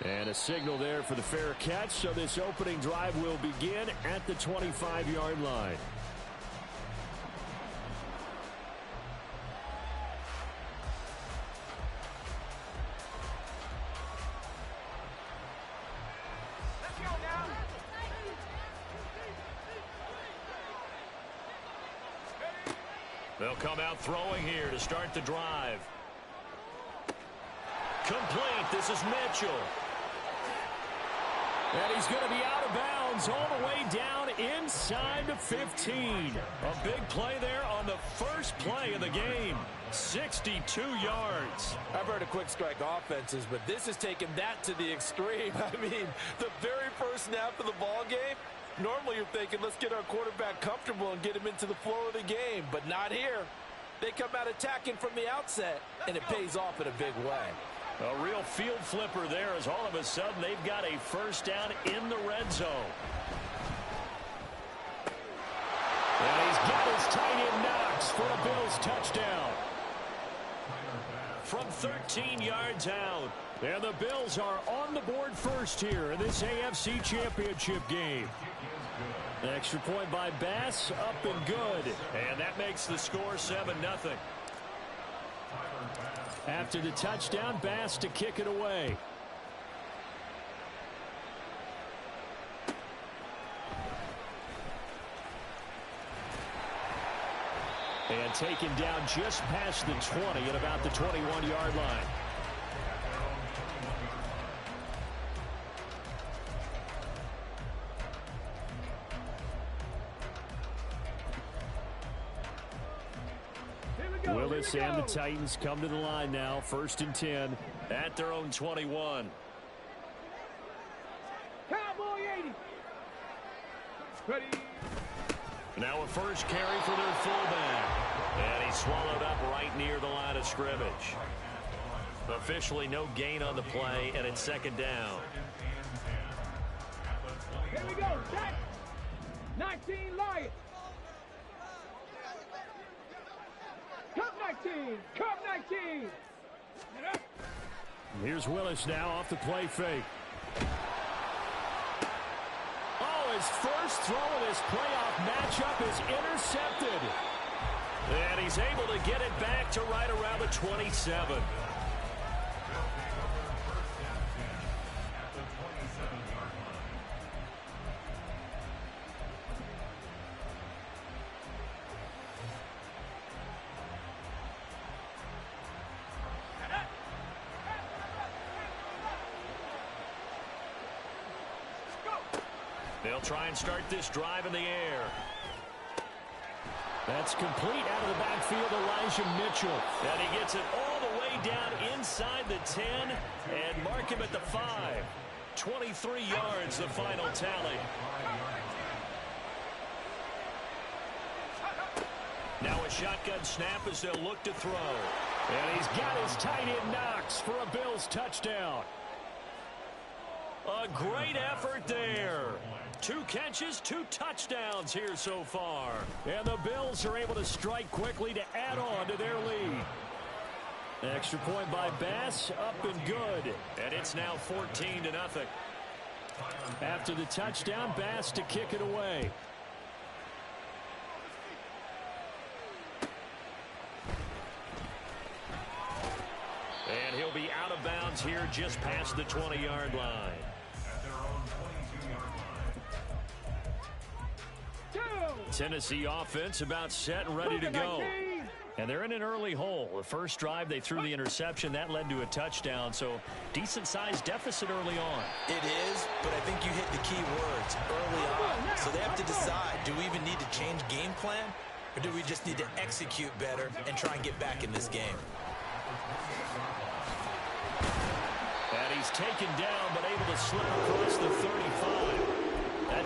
And a signal there for the fair catch, so this opening drive will begin at the 25-yard line. They'll come out throwing here to start the drive. Complete. This is Mitchell. And he's going to be out of bounds all the way down inside the 15. A big play there on the first play of the game. 62 yards. I've heard of quick strike offenses, but this is taking that to the extreme. I mean, the very first snap of the ball game, normally you're thinking, let's get our quarterback comfortable and get him into the flow of the game, but not here. They come out attacking from the outset, and it pays off in a big way. A real field flipper there as all of a sudden they've got a first down in the red zone. And he's got his tight end Knox for a Bills touchdown. From 13 yards out. And the Bills are on the board first here in this AFC Championship game. An extra point by Bass, up and good. And that makes the score 7-0. After the touchdown, Bass to kick it away. And taken down just past the 20 at about the 21-yard line. Willis and the Titans come to the line now. 1st and 10. At their own 21. Cowboy 80. Ready. Now a first carry for their fullback. And he's swallowed up right near the line of scrimmage. Officially no gain on the play, and it's 2nd down. Here we go. Set. 19 Lions. Cup 19. Cup 19. Here's Willis now off the play fake. Oh, his first throw of this playoff matchup is intercepted. And he's able to get it back to right around the 27. They'll try and start this drive in the air. That's complete out of the backfield, Elijah Mitchell. And he gets it all the way down inside the 10 and mark him at the 5. 23 yards, the final tally. Now a shotgun snap as they'll look to throw. And he's got his tight end Knox for a Bills touchdown. A great effort there. 2 catches, 2 touchdowns here so far. And the Bills are able to strike quickly to add on to their lead. Extra point by Bass, up and good. And it's now 14-0. After the touchdown, Bass to kick it away. And he'll be out of bounds here just past the 20-yard line. Tennessee offense about set and ready to go. And they're in an early hole. The first drive, they threw the interception. That led to a touchdown, so decent-sized deficit early on. It is, but I think you hit the key words early on. So they have to decide, do we even need to change game plan, or do we just need to execute better and try and get back in this game? And he's taken down, but able to slip across the 35.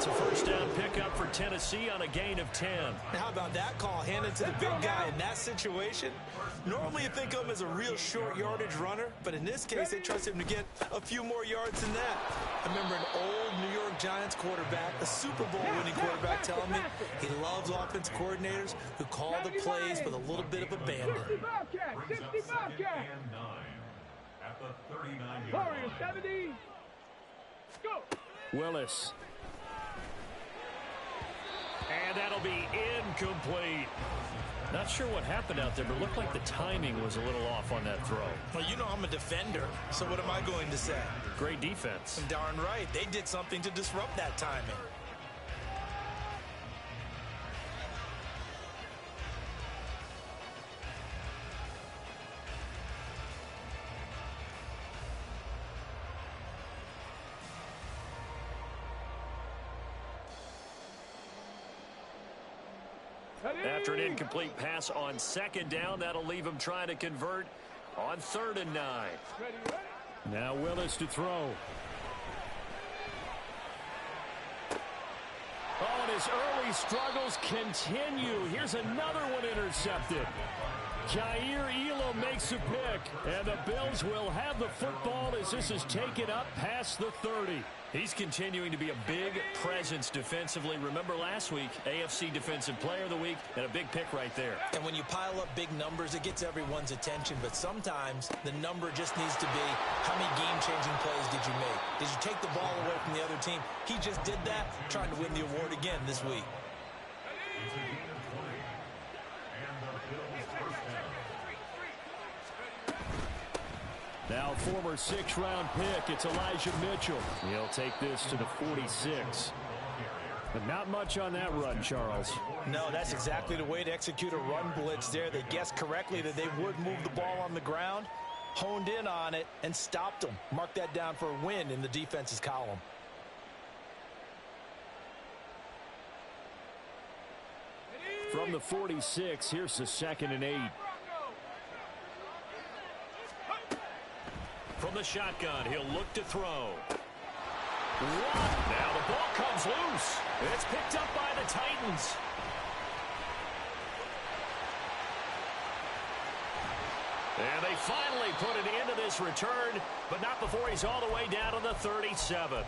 It's a first down pickup for Tennessee on a gain of 10. How about that call handed to the big guy in that situation? Normally you think of him as a real short yardage runner, but in this case they trust him to get a few more yards than that. I remember an old New York Giants quarterback, a Super Bowl winning quarterback, telling me he loves offense coordinators who call the plays with a little bit of abandon. 60 Bobcat. At the 39-yard Warriors 70. Go. Willis. And that'll be incomplete. Not sure what happened out there, but it looked like the timing was a little off on that throw. Well, you know I'm a defender, so what am I going to say? Great defense. Darn right. They did something to disrupt that timing. After an incomplete pass on second down, that'll leave him trying to convert on 3rd and 9. Now Willis to throw. Oh, and his early struggles continue. Here's another one intercepted. Jair Elam makes a pick, and the Bills will have the football as this is taken up past the 30. He's continuing to be a big presence defensively. Remember last week, AFC Defensive Player of the Week, and a big pick right there. And when you pile up big numbers, it gets everyone's attention. But sometimes the number just needs to be, how many game-changing plays did you make? Did you take the ball away from the other team? He just did that, trying to win the award again this week. Now former 6th-round pick, it's Elijah Mitchell. He'll take this to the 46. But not much on that run, Charles. No, that's exactly the way to execute a run blitz there. They guessed correctly that they would move the ball on the ground, honed in on it, and stopped them. Mark that down for a win in the defense's column. From the 46, here's the 2nd and 8. From the shotgun, he'll look to throw. Now the ball comes loose. It's picked up by the Titans. And they finally put an end to this return, but not before he's all the way down to the 37.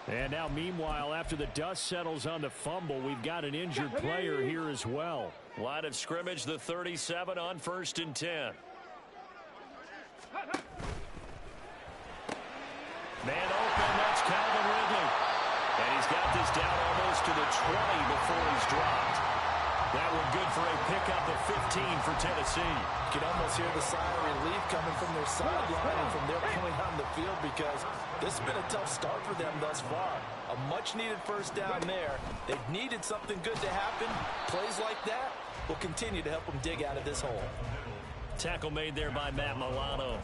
And now, meanwhile, after the dust settles on the fumble, we've got an injured player here as well. Line of scrimmage, the 37 on 1st and 10. Man open, that's Calvin Ridley. And he's got this down almost to the 20 before he's dropped. That one good for a pickup of 15 for Tennessee. You can almost hear the sigh of relief coming from their sideline and from their point on the field, because this has been a tough start for them thus far. A much-needed first down there. They've needed something good to happen. Plays like that will continue to help them dig out of this hole. Tackle made there by Matt Milano.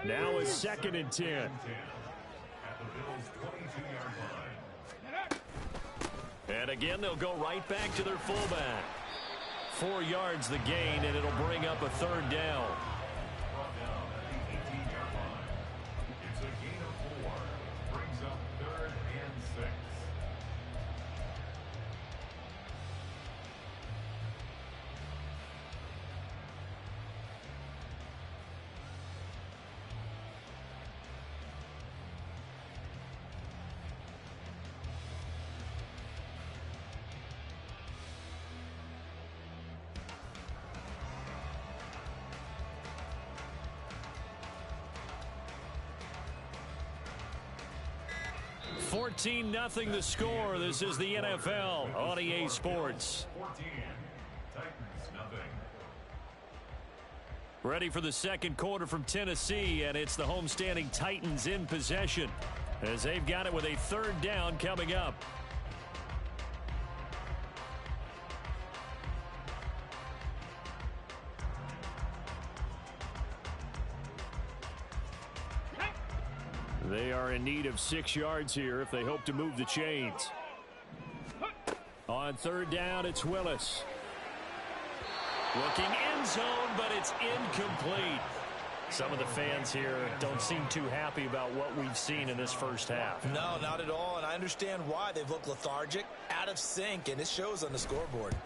Now a 2nd and 10. And again, they'll go right back to their fullback. 4 yards the gain, and it'll bring up a 3rd down. It's a gain of 4. Brings up 3rd and 6. (14-0) the score. This is the NFL on EA Sports. 14. Titans, nothing. Ready for the second quarter from Tennessee, and it's the homestanding Titans in possession as they've got it with a 3rd down coming up. They are in need of 6 yards here if they hope to move the chains. On 3rd down, it's Willis. Looking end zone, but it's incomplete. Some of the fans here don't seem too happy about what we've seen in this first half. No, not at all, and I understand why. They've looked lethargic, out of sync, and it shows on the scoreboard.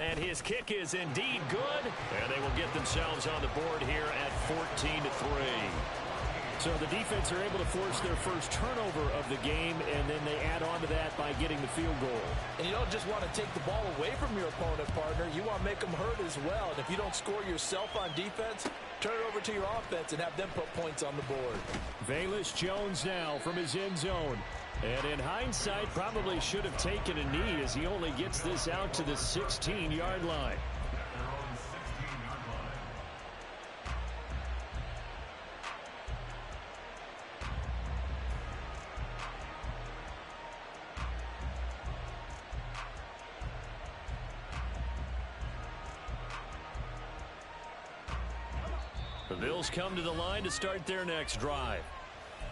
And his kick is indeed good, and they will get themselves on the board here at 14-3. So the defense are able to force their first turnover of the game, and then they add on to that by getting the field goal. And you don't just want to take the ball away from your opponent, partner. You want to make them hurt as well. And if you don't score yourself on defense, turn it over to your offense and have them put points on the board. Velus Jones now from his end zone. And in hindsight, probably should have taken a knee as he only gets this out to the 16-yard line. The Bills come to the line to start their next drive.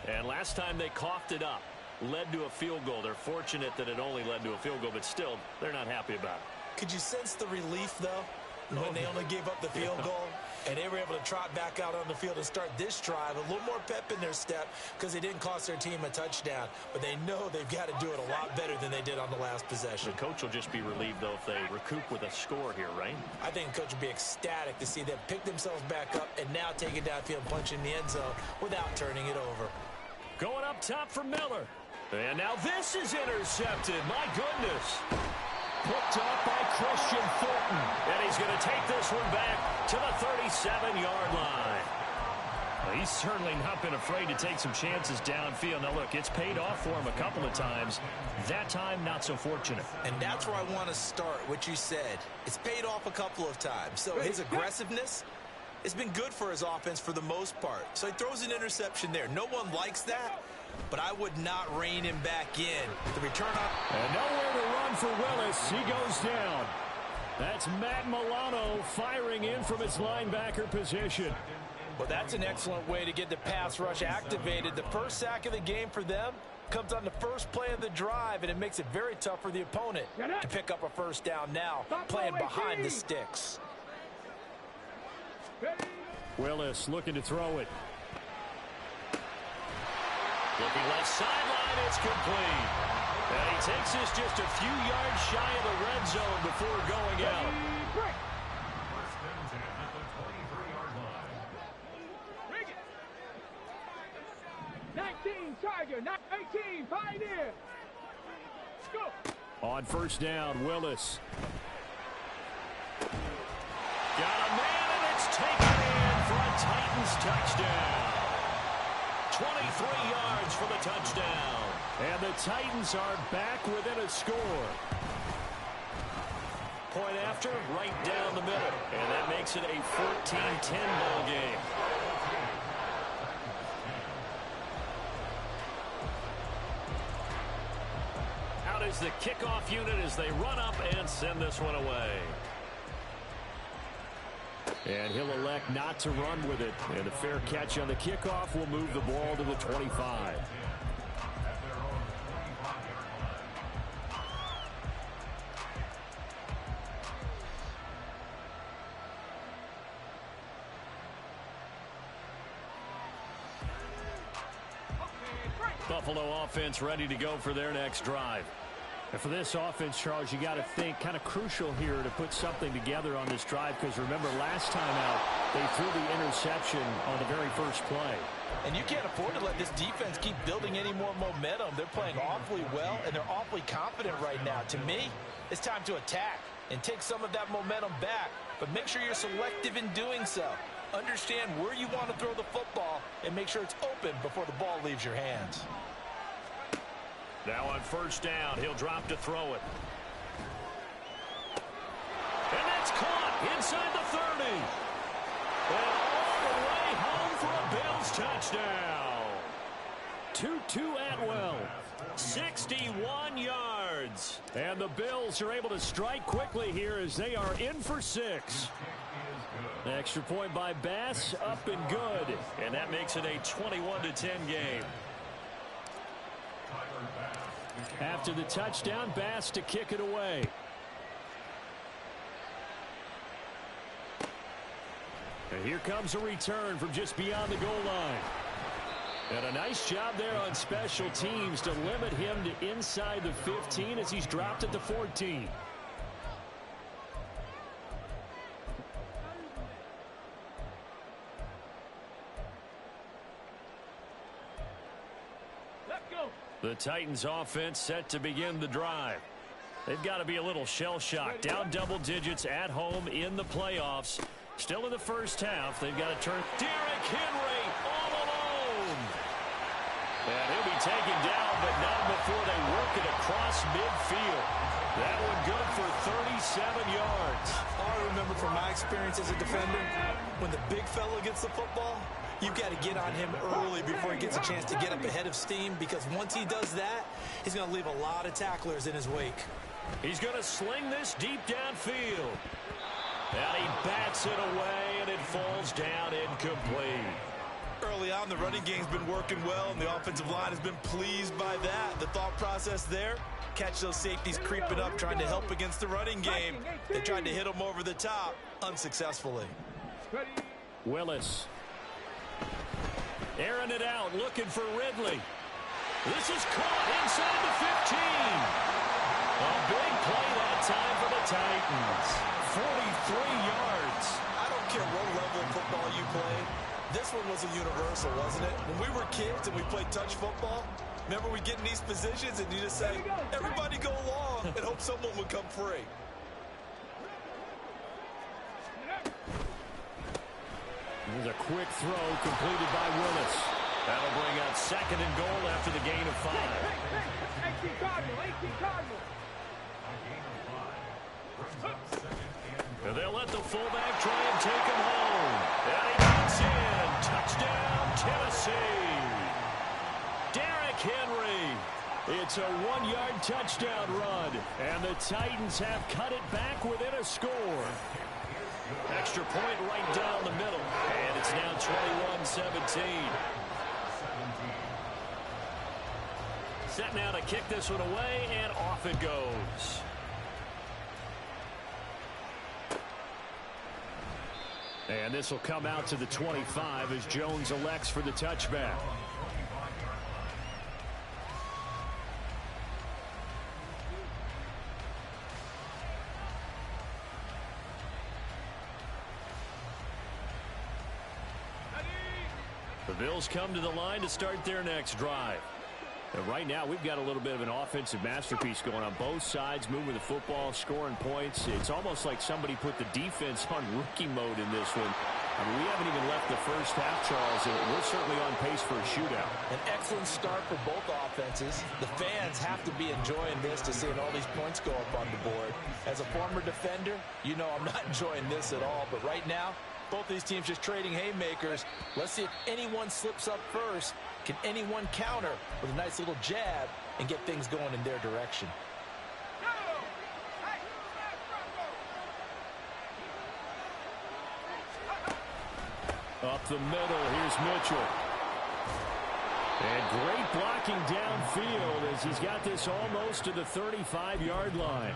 And last time they coughed it up, led to a field goal. They're fortunate that it only led to a field goal, but still, they're not happy about it. Could you sense the relief, though, when they only gave up the field goal? And they were able to trot back out on the field and start this drive. A little more pep in their step because they didn't cost their team a touchdown. But they know they've got to do it a lot better than they did on the last possession. The coach will just be relieved, though, if they recoup with a score here, right? I think the coach will be ecstatic to see them pick themselves back up and now take it downfield and punch in the end zone without turning it over. Going up top for Miller. And now this is intercepted. My goodness. Picked up by Christian Fulton. And he's going to take this one back to the 37-yard line. Well, he's certainly not been afraid to take some chances downfield. Now, look, it's paid off for him a couple of times. That time, not so fortunate. And that's where I want to start, what you said. It's paid off a couple of times. So his aggressiveness has been good for his offense for the most part. So he throws an interception there. No one likes that. But I would not rein him back in. The return on... And nowhere to run for Willis. He goes down. That's Matt Milano firing in from his linebacker position. Well, that's an excellent way to get the pass rush activated. The first sack of the game for them comes on the first play of the drive, and it makes it very tough for the opponent to pick up a first down now, playing behind the sticks. Willis looking to throw it. Looking left sideline, it's complete. And he takes this just a few yards shy of the red zone before going out. First and 10 at the 23-yard line. 19 Tiger, 18 Pioneer. Go. On first down, Willis. Got a man, and it's taken in for a Titans touchdown. 23 yards for the touchdown. And the Titans are back within a score. Point after, right down the middle. And that makes it a 14-10 ball game. Out is the kickoff unit as they run up and send this one away. And he'll elect not to run with it. And a fair catch on the kickoff will move the ball to the 25. Buffalo offense ready to go for their next drive. And for this offense, Charles, you got to think kind of crucial here to put something together on this drive, because remember last time out they threw the interception on the very first play. And you can't afford to let this defense keep building any more momentum. They're playing awfully well, and they're awfully confident right now. To me, it's time to attack and take some of that momentum back, but make sure you're selective in doing so. Understand where you want to throw the football and make sure it's open before the ball leaves your hands. Now on first down, he'll drop to throw it. And that's caught inside the 30. And all the way home for a Bills touchdown. Tutu Atwell. 61 yards. And the Bills are able to strike quickly here as they are in for 6. Extra point by Bass, up and good. And that makes it a 21-10 game. After the touchdown, Bass to kick it away. And here comes a return from just beyond the goal line. And a nice job there on special teams to limit him to inside the 15 as he's dropped at the 14. The Titans offense set to begin the drive. They've got to be a little shell-shocked. Down double digits at home in the playoffs. Still in the first half. They've got to turn. Derrick Henry all alone. And he'll be taken down, but not before they work it across midfield. That one good for 37 yards. All I remember from my experience as a defender, when the big fella gets the football, you've got to get on him early before he gets a chance to get up ahead of steam, because once he does that, he's going to leave a lot of tacklers in his wake. He's going to sling this deep downfield. And he bats it away, and it falls down incomplete. Early on, the running game's been working well, and the offensive line has been pleased by that. The thought process there, catch those safeties creeping up, trying to help against the running game. They tried to hit them over the top, unsuccessfully. Willis. Airing it out, looking for Ridley. This is caught inside the 15. A big play that time for the Titans. 43 yards. I don't care what level of football you play. This one was a universal, wasn't it? When we were kids and we played touch football, remember we get in these positions and you just say, everybody go along, and hope someone would come free. Here's a quick throw completed by Willis. That'll bring out second and goal after the gain of 5. 18 Cardinal. And they'll let the fullback try and take him home. And he gets in. Touchdown, Tennessee. Derrick Henry. It's a 1-yard touchdown run. And the Titans have cut it back within a score. Extra point right down the middle. And it's now 21-17. Set now to kick this one away, and off it goes. And this will come out to the 25 as Jones elects for the touchback. The Bills come to the line to start their next drive. And right now, we've got a little bit of an offensive masterpiece going on both sides, moving the football, scoring points. It's almost like somebody put the defense on rookie mode in this one. I mean, we haven't even left the first half, Charles, and we're certainly on pace for a shootout. An excellent start for both offenses. The fans have to be enjoying this to seeing all these points go up on the board. As a former defender, you know I'm not enjoying this at all. But right now, both these teams just trading haymakers. Let's see if anyone slips up first. Can anyone counter with a nice little jab and get things going in their direction? Up the middle, here's Mitchell. And great blocking downfield as he's got this almost to the 35-yard line.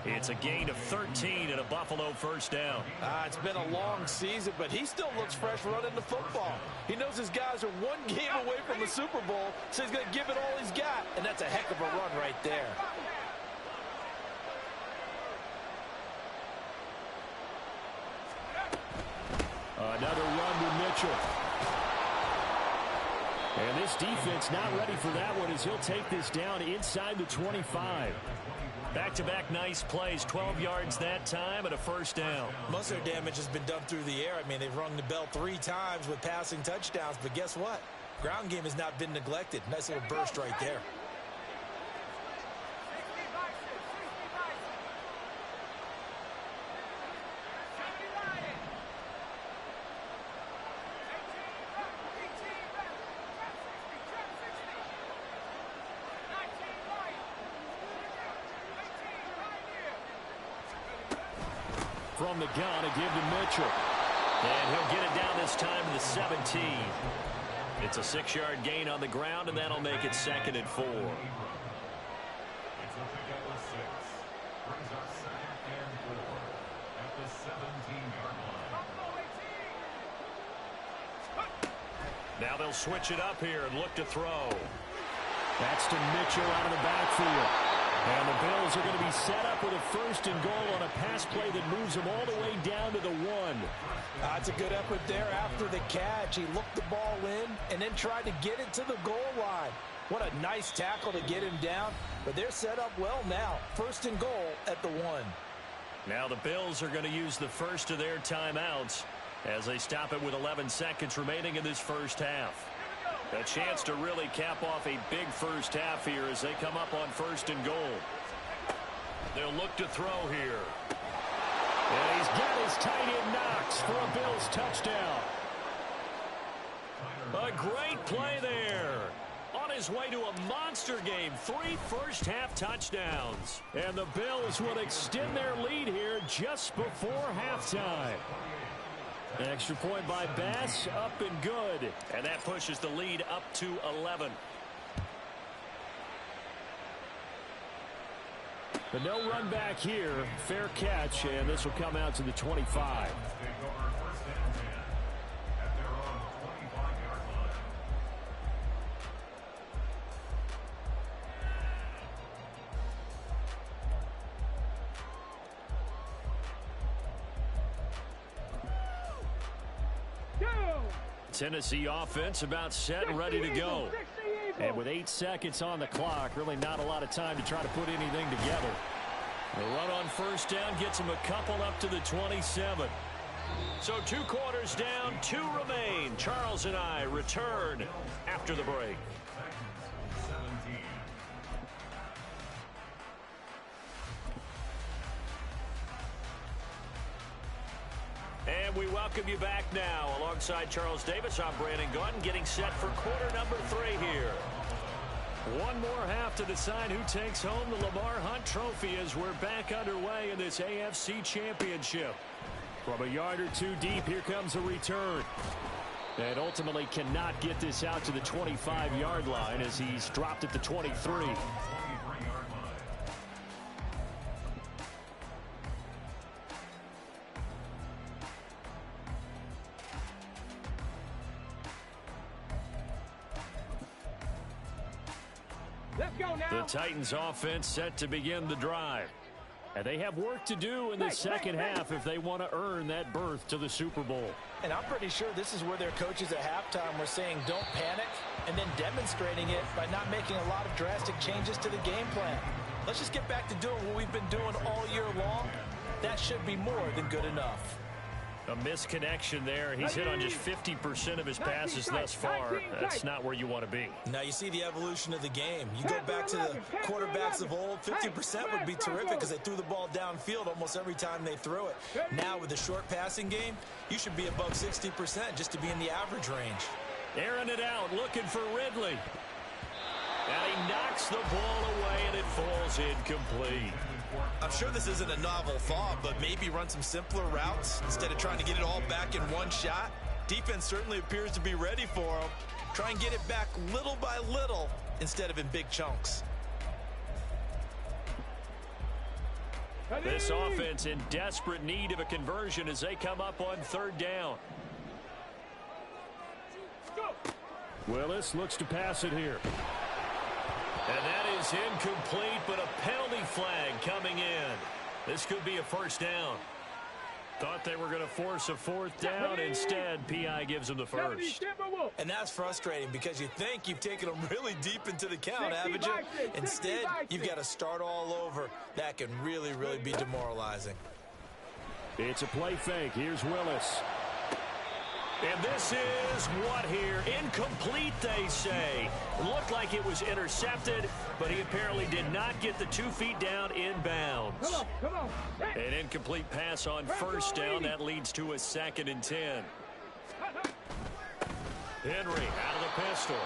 It's a gain of 13 and a Buffalo first down. It's been a long season, but he still looks fresh running the football. He knows his guys are one game away from the Super Bowl, so he's going to give it all he's got, and that's a heck of a run right there. Another run with Mitchell. And this defense not ready for that one as he'll take this down inside the 25. Back-to-back nice plays, 12 yards that time and a first down. Most of their damage has been done through the air. I mean, they've rung the bell 3 times with passing touchdowns, but guess what? Ground game has not been neglected. Nice little burst right there. From the gun, a give to Mitchell. And he'll get it down this time to the 17. It's a 6-yard gain on the ground, and that'll make it 2nd and 4. It's a pickup of 6. Brings up 2nd and 4 at the 17-yard line. Now they'll switch it up here and look to throw. That's to Mitchell out of the backfield. And the Bills are going to be set up with a 1st and goal on a pass play that moves them all the way down to the 1. That's a good effort there after the catch. He looked the ball in and then tried to get it to the goal line. What a nice tackle to get him down. But they're set up well now. 1st and goal at the 1. Now the Bills are going to use the first of their timeouts as they stop it with 11 seconds remaining in this first half. A chance to really cap off a big first half here as they come up on 1st and goal. They'll look to throw here. And he's got his tight end Knox for a Bills touchdown. A great play there. On his way to a monster game. 3 first-half touchdowns. And the Bills will extend their lead here just before halftime. Extra point by Bass, up and good. And that pushes the lead up to 11. But no run back here. Fair catch, and this will come out to the 25. Tennessee offense about set and ready to go. And with 8 seconds on the clock, really not a lot of time to try to put anything together. The run on 1st down gets them a couple up to the 27. So 2 quarters down, 2 remain. Charles and I return after the break. And we welcome you back now. Alongside Charles Davis, I'm Brandon Gaudin, getting set for quarter number 3 here. One more half to decide who takes home the Lamar Hunt Trophy as we're back underway in this AFC Championship. From a yard or 2 deep, here comes a return. And ultimately cannot get this out to the 25-yard line as he's dropped at the 23. The Titans offense set to begin the drive. And they have work to do in the second half if they want to earn that berth to the Super Bowl. And I'm pretty sure this is where their coaches at halftime were saying don't panic and then demonstrating it by not making a lot of drastic changes to the game plan. Let's just get back to doing what we've been doing all year long. That should be more than good enough. A misconnection there. He's hit on just 50% of his passes thus far. That's not where you want to be. Now you see the evolution of the game. You go back to the quarterbacks of old, 50% would be terrific because they threw the ball downfield almost every time they threw it. Now with the short passing game, you should be above 60% just to be in the average range. Airing it out, looking for Ridley. And he knocks the ball away, and it falls incomplete. I'm sure this isn't a novel thought, but maybe run some simpler routes instead of trying to get it all back in one shot. Defense certainly appears to be ready for him. Try and get it back little by little instead of in big chunks. This offense in desperate need of a conversion as they come up on 3rd down. Willis looks to pass it here. And that is incomplete, but a penalty flag coming in. This could be a 1st down. Thought they were going to force a 4th down. Instead, P.I. gives them the 1st. And that's frustrating because you think you've taken them really deep into the count, haven't you? Instead, you've got to start all over. That can really, really be demoralizing. It's a play fake. Here's Willis. And this is what here? Incomplete, they say. Looked like it was intercepted, but he apparently did not get the 2 feet down inbounds. Come on. An incomplete pass on 1st down. That leads to a 2nd and 10. Henry out of the pistol.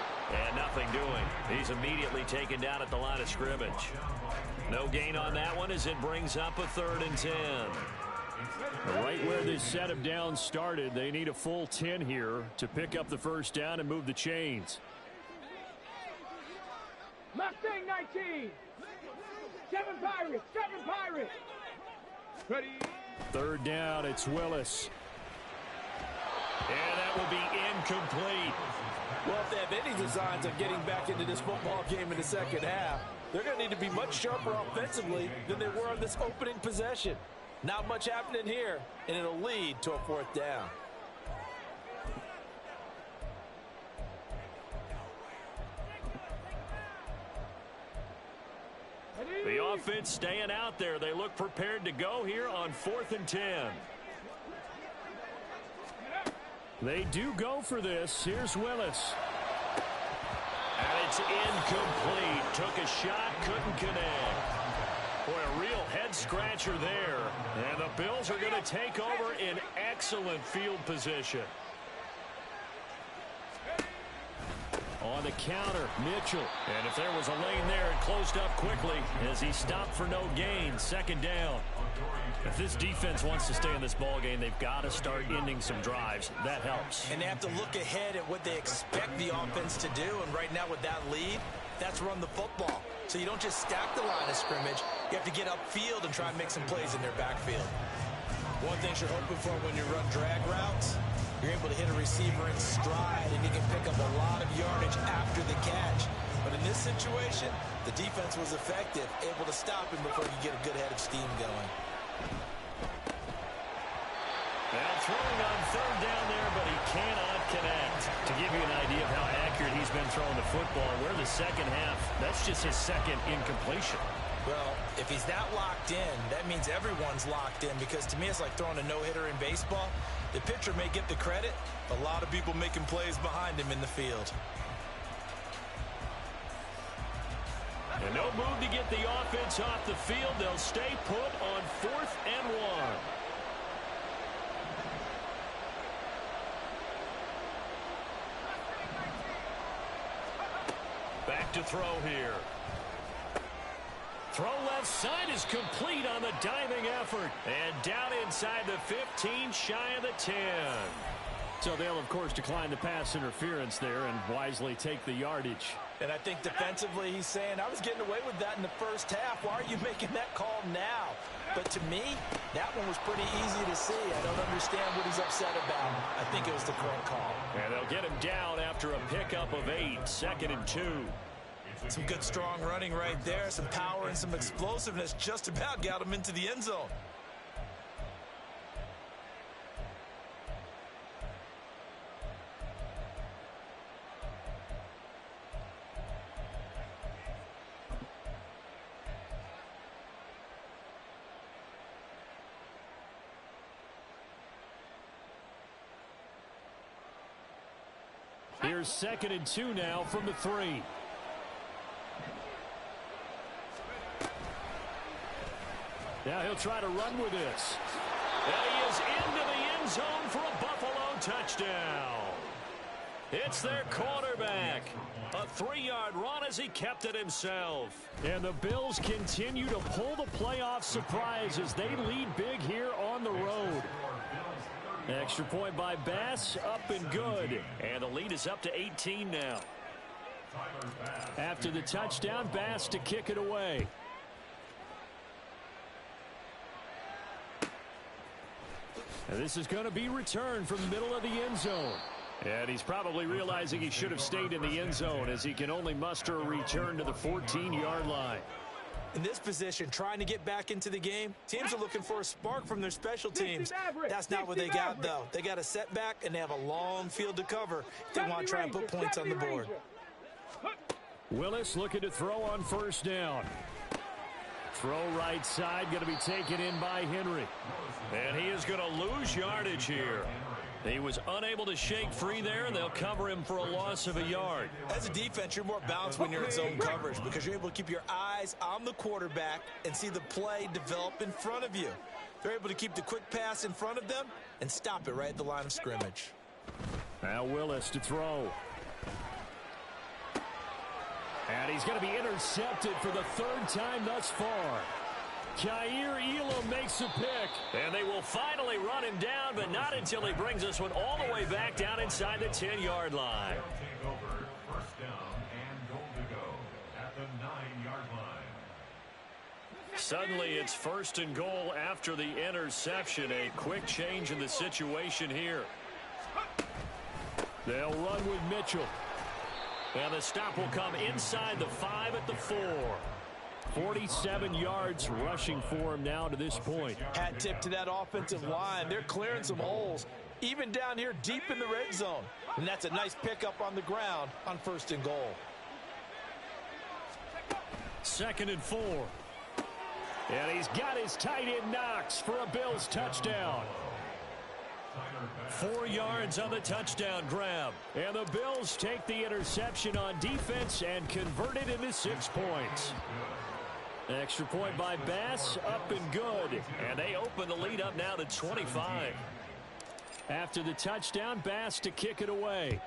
And nothing doing. He's immediately taken down at the line of scrimmage. No gain on that one as it brings up a 3rd and 10. Right where this setup down started, they need a full 10 here to pick up the 1st down and move the chains. Mustang 19. 7 Pirates. Ready. 3rd down, it's Willis. And that will be incomplete. Well, if they have any designs of getting back into this football game in the second half, they're going to need to be much sharper offensively than they were on this opening possession. Not much happening here, and it'll lead to a fourth down. The offense staying out there. They look prepared to go here on 4th and 10. They do go for this. Here's Willis. And it's incomplete. Took a shot, couldn't connect. Boy, a real head-scratcher there. And the Bills are going to take over in excellent field position. On the counter, Mitchell. And if there was a lane there, it closed up quickly as he stopped for no gain. 2nd down. If this defense wants to stay in this ballgame, they've got to start ending some drives. That helps. And they have to look ahead at what they expect the offense to do. And right now with that lead, that's run the football. So you don't just stack the line of scrimmage. You have to get upfield and try and make some plays in their backfield. One thing you're hoping for when you run drag routes, you're able to hit a receiver in stride, and you can pick up a lot of yardage after the catch. But in this situation, the defense was effective, able to stop him before you get a good head of steam going. Now throwing on 3rd down there, but he cannot connect. To give you an idea of how accurate he's been throwing the football, we're the second half. That's just his 2nd incompletion. Well, if he's that locked in, that means everyone's locked in, because to me it's like throwing a no-hitter in baseball. The pitcher may get the credit, a lot of people making plays behind him in the field. And no move to get the offense off the field. They'll stay put on 4th and 1. Back to throw here. Throw left side is complete on the diving effort. And down inside the 15, shy of the 10. So they'll, of course, decline the pass interference there and wisely take the yardage. And I think defensively he's saying, I was getting away with that in the first half. Why are you making that call now? But to me, that one was pretty easy to see. I don't understand what he's upset about. I think it was the correct call. And they'll get him down after a pickup of 8, 2nd and 2. Some good strong running right there, some power and some explosiveness just about got him into the end zone. Here's 2nd and 2 now from the 3. Now he'll try to run with this. And he is into the end zone for a Buffalo touchdown. It's their quarterback. A 3-yard run as he kept it himself. And the Bills continue to pull the playoff surprise as they lead big here on the road. Extra point by Bass, up and good. And the lead is up to 18 now. After the touchdown, Bass to kick it away. And this is going to be returned from the middle of the end zone. And he's probably realizing he should have stayed in the end zone as he can only muster a return to the 14-yard line. In this position, trying to get back into the game, teams are looking for a spark from their special teams. That's not what they got, though. They got a setback, and they have a long field to cover if they want to try and put points on the board. Willis looking to throw on 1st down. Throw right side, going to be taken in by Henry. And he is going to lose yardage here. He was unable to shake free there, and they'll cover him for a loss of a yard. As a defense, you're more balanced when you're in zone coverage because you're able to keep your eyes on the quarterback and see the play develop in front of you. They're able to keep the quick pass in front of them and stop it right at the line of scrimmage. Now Willis to throw. And he's going to be intercepted for the 3rd time thus far. Kaiir Elam makes a pick. And they will finally run him down, but not until he brings this one all the way back down inside the 10-yard line. Take over 1st down and goal to go at the 9-yard line. Suddenly it's 1st and goal after the interception. A quick change in the situation here. They'll run with Mitchell. And the stop will come inside the 5 at the 4. 47 yards rushing for him now to this point. Hat tip to that offensive line. They're clearing some holes, even down here deep in the red zone. And that's a nice pickup on the ground on 1st and goal. 2nd and 4. And he's got his tight end Knox for a Bills touchdown. 4 yards on the touchdown grab. And the Bills take the interception on defense and convert it into 6 points. Extra point by Bass, up and good. And they open the lead up now to 25. After the touchdown, Bass to kick it away.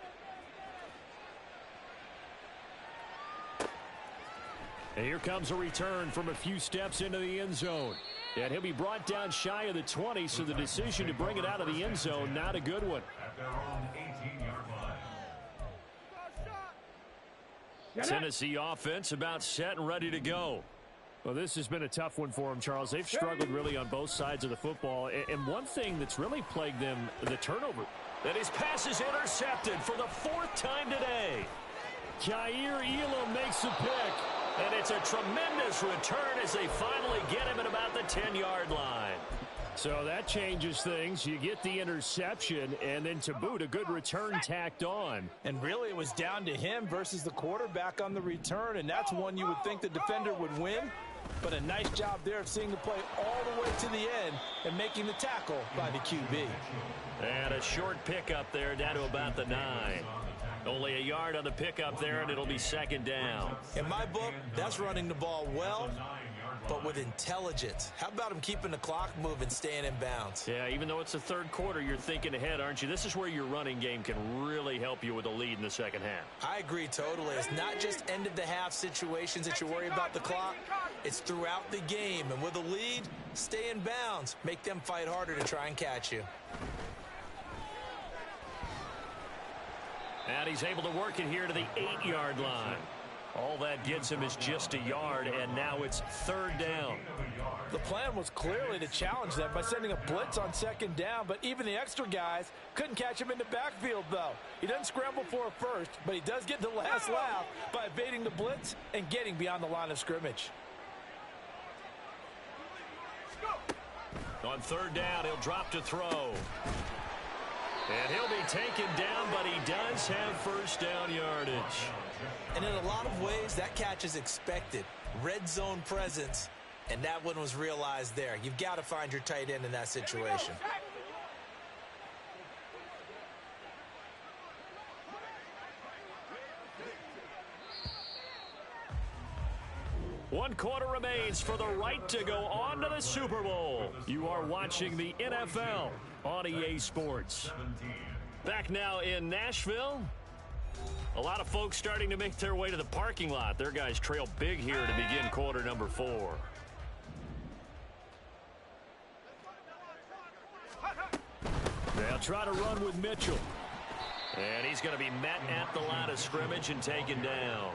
And here comes a return from a few steps into the end zone. And he'll be brought down shy of the 20, so the decision to bring it out of the end zone, not a good one. At their own 18-yard line. Tennessee offense about set and ready to go. Well, this has been a tough one for them, Charles. They've struggled really on both sides of the football. And one thing that's really plagued them, the turnover. And his pass is intercepted for the 4th time today. Jair Elam makes a pick. And it's a tremendous return as they finally get him at about the 10-yard line. So that changes things. You get the interception, and then to boot, a good return tacked on. And really, it was down to him versus the quarterback on the return, and that's one you would think the defender would win. But a nice job there of seeing the play all the way to the end and making the tackle by the QB. And a short pickup there down to about the 9. Only a yard on the pickup there, and it'll be 2nd down. In my book, that's running the ball well, but with intelligence. How about him keeping the clock moving, staying in bounds? Yeah, even though it's the 3rd quarter, you're thinking ahead, aren't you? This is where your running game can really help you with a lead in the 2nd half. I agree totally. It's not just end-of-the-half situations that you worry about the clock. It's throughout the game. And with a lead, stay in bounds. Make them fight harder to try and catch you. And he's able to work it here to the 8-yard line. All that gets him is just a yard, and now it's 3rd down. The plan was clearly to challenge them by sending a blitz on 2nd down, but even the extra guys couldn't catch him in the backfield, though. He doesn't scramble for a first, but he does get the last laugh by evading the blitz and getting beyond the line of scrimmage. On 3rd down, he'll drop to throw. And he'll be taken down, but he does have 1st down yardage. And in a lot of ways, that catch is expected. Red zone presence, and that one was realized there. You've got to find your tight end in that situation. One quarter remains for the right to go on to the Super Bowl. You are watching the NFL on EA Sports. Back now in Nashville. A lot of folks starting to make their way to the parking lot. Their guys trail big here to begin quarter number 4. They'll try to run with Mitchell. And he's going to be met at the line of scrimmage and taken down.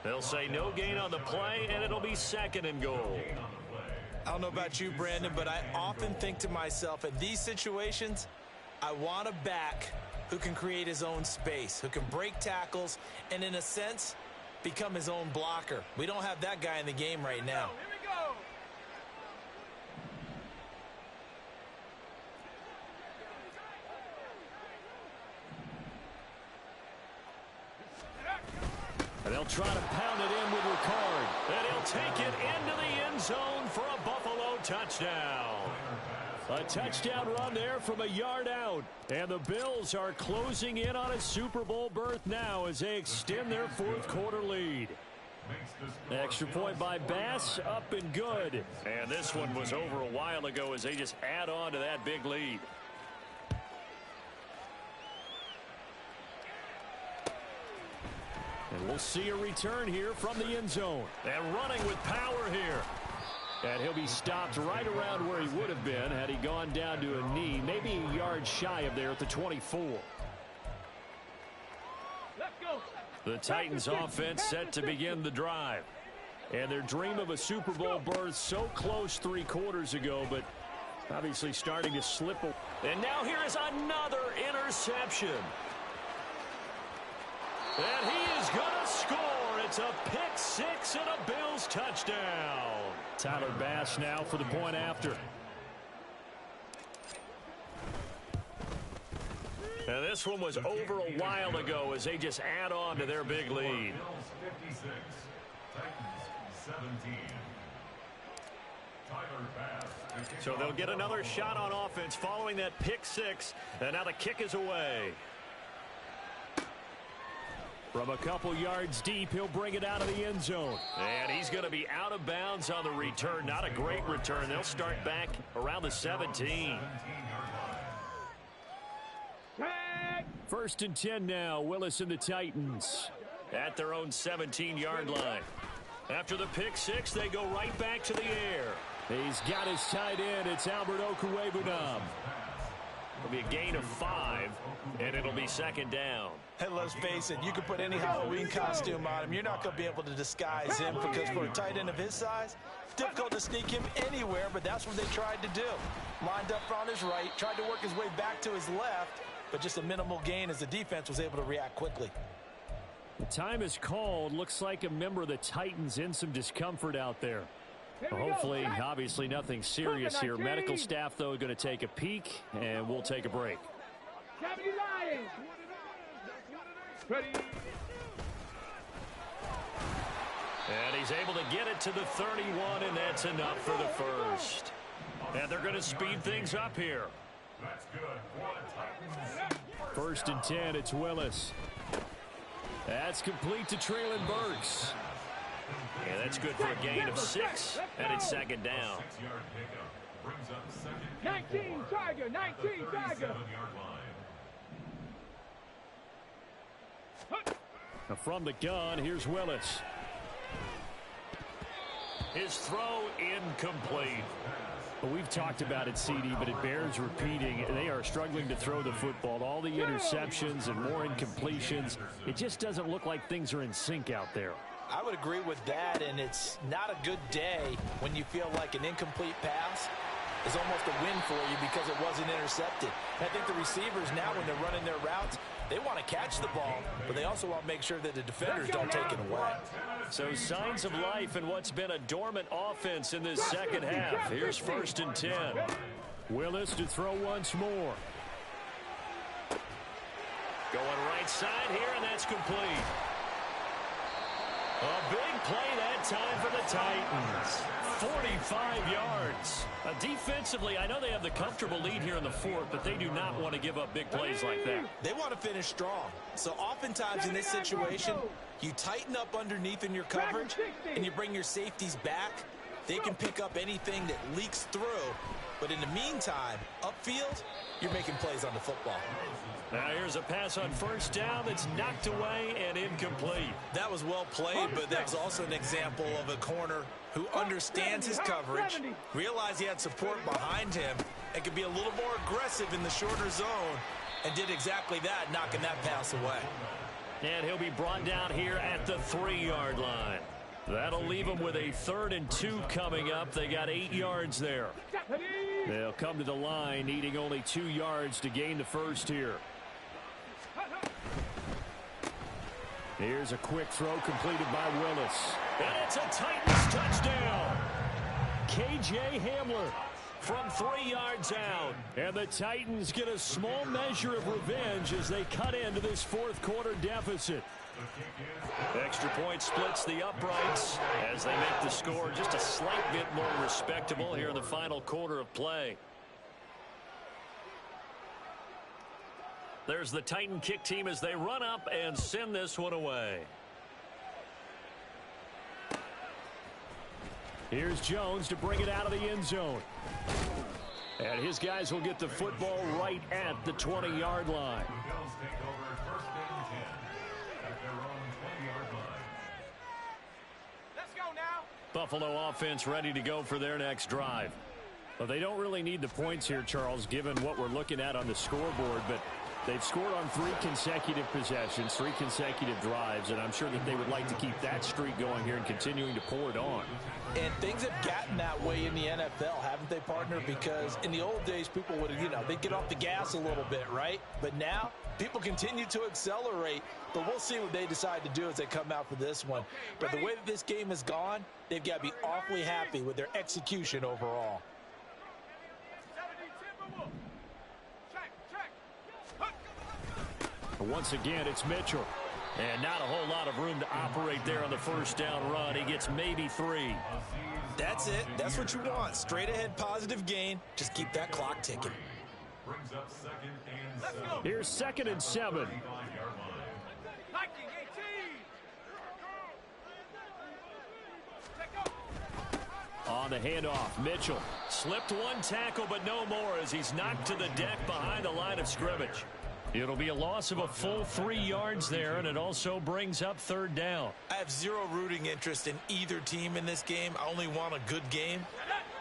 They'll say no gain on the play, and it'll be 2nd and goal. I don't know about you, Brandon, but I often think to myself, in these situations, I want a back who can create his own space, who can break tackles, and in a sense, become his own blocker. We don't have that guy in the game right now. And they'll try to pound it in with Ricard. And he'll take it into the end zone for a Buffalo touchdown. A touchdown run there from a yard out. And the Bills are closing in on a Super Bowl berth now as they extend their 4th quarter lead. Extra point by Bass, up and good. And this one was over a while ago as they just add on to that big lead. And we'll see a return here from the end zone. And running with power here. And he'll be stopped right around where he would have been had he gone down to a knee, maybe a yard shy of there at the 24. The Titans offense set to begin the drive. And their dream of a Super Bowl berth so close 3 quarters ago, but obviously starting to slip. And now here is another interception. And he is going to score. It's a pick six and a Bills touchdown. Tyler Bass now for the point after. And this one was over a while ago as they just add on to their big lead. Bills 56, Titans 17. Tyler Bass. So they'll get another shot on offense following that pick six. And now the kick is away. From a couple yards deep, he'll bring it out of the end zone. And he's going to be out of bounds on the return. Not a great return. They'll start back around the 17. First and 10 now. Willis and the Titans. At their own 17-yard line. After the pick six, they go right back to the air. He's got his tight end. It's Albert Okwuegbunam. It'll be a gain of 5, and it'll be second down. Hey, let's face it, you can put any Halloween costume on him. You're not going to be able to disguise him because for a tight end of his size, it's difficult to sneak him anywhere, but that's what they tried to do. Lined up on his right, tried to work his way back to his left, but just a minimal gain as the defense was able to react quickly. The time is called. Looks like a member of the Titans in some discomfort out there. Hopefully, obviously nothing serious here. Medical staff, though, going to take a peek, and we'll take a break. Ready. And he's able to get it to the 31, and that's enough for the first. And they're going to speed things up here. That's good for the Titans. First and 10, it's Willis. That's complete to Traylon Burks. Yeah, that's good for a gain of 6, and it's second down. 6-yard pickup brings up second and 19 4 Tiger, at 19 the Tiger. 37-yard line. Now from the gun, here's Willis. His throw incomplete. Well, we've talked about it, CD, but it bears repeating. They are struggling to throw the football. All the interceptions and more incompletions. It just doesn't look like things are in sync out there. I would agree with that, and it's not a good day when you feel like an incomplete pass is almost a win for you because it wasn't intercepted. And I think the receivers now, when they're running their routes, they want to catch the ball, but they also want to make sure that the defenders don't take it away. So signs of life in what's been a dormant offense in this second half. Here's first and 10. Willis to throw once more. Going right side here, and that's complete. A big play that time for the Titans. 45 yards. Defensively, I know they have the comfortable lead here in the fourth, but they do not want to give up big plays like that. They want to finish strong. So oftentimes in this situation, you tighten up underneath in your coverage, and you bring your safeties back. They can pick up anything that leaks through. But in the meantime, upfield, you're making plays on the football. Now here's a pass on first down that's knocked away and incomplete. That was well played, but that was also an example of a corner who understands his coverage, realized he had support behind him, and could be a little more aggressive in the shorter zone, and did exactly that, knocking that pass away. And he'll be brought down here at the 3-yard line. That'll leave them with a 3rd and 2 coming up. They got 8 yards there. They'll come to the line, needing only 2 yards to gain the first here. Here's a quick throw completed by Willis. And it's a Titans touchdown. K.J. Hamler From 3 yards out. And the Titans get a small measure of revenge as they cut into this fourth quarter deficit. Extra point splits the uprights as they make the score just a slight bit more respectable here in the final quarter of play. There's the Titan kick team as they run up and send this one away. Here's Jones to bring it out of the end zone. And his guys will get the football right at the 20-yard line. The Bills take over first and 10 at their own 20-yard line. Let's go now. Buffalo offense ready to go for their next drive. Well, they don't really need the points here, Charles, given what we're looking at on the scoreboard, but They've scored on 3 consecutive possessions, 3 consecutive drives, and I'm sure that they would like to keep that streak going here and continuing to pour it on. And things have gotten that way in the NFL, haven't they, partner? Because in the old days, people would, they'd get off the gas a little bit, right? But now, people continue to accelerate. But we'll see what they decide to do as they come out for this one. But the way that this game has gone, they've got to be awfully happy with their execution overall. Once again, it's Mitchell. And not a whole lot of room to operate there on the first down run. He gets maybe 3. That's it. That's what you want. Straight ahead positive gain. Just keep that clock ticking. Brings up 2nd and 7. Here's 2nd and 7. 19, 18. On the handoff, Mitchell slipped one tackle, but no more as he's knocked to the deck behind the line of scrimmage. It'll be a loss of a full 3 yards there, and it also brings up 3rd down. I have zero rooting interest in either team in this game. I only want a good game.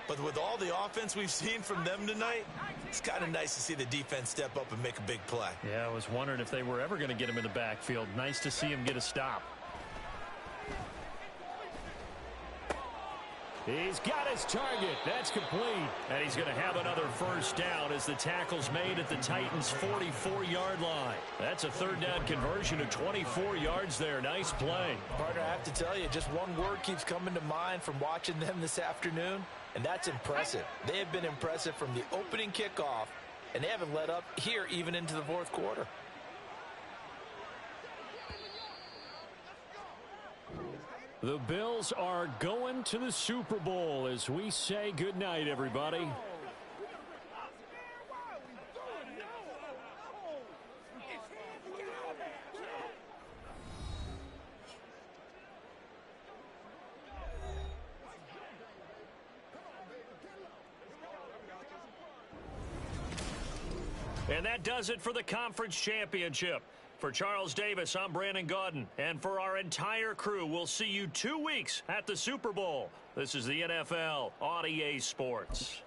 But with all the offense we've seen from them tonight, it's kind of nice to see the defense step up and make a big play. Yeah, I was wondering if they were ever going to get him in the backfield. Nice to see him get a stop. He's got his target. That's complete. And he's going to have another first down as the tackle's made at the Titans' 44-yard line. That's a 3rd down conversion of 24 yards there. Nice play. Partner, I have to tell you, just one word keeps coming to mind from watching them this afternoon, and that's impressive. They have been impressive from the opening kickoff, and they haven't let up here even into the 4th quarter. The Bills are going to the Super Bowl as we say goodnight, everybody. And that does it for the conference championship. For Charles Davis, I'm Brandon Gaudin. And for our entire crew, we'll see you 2 weeks at the Super Bowl. This is the NFL on EA Sports.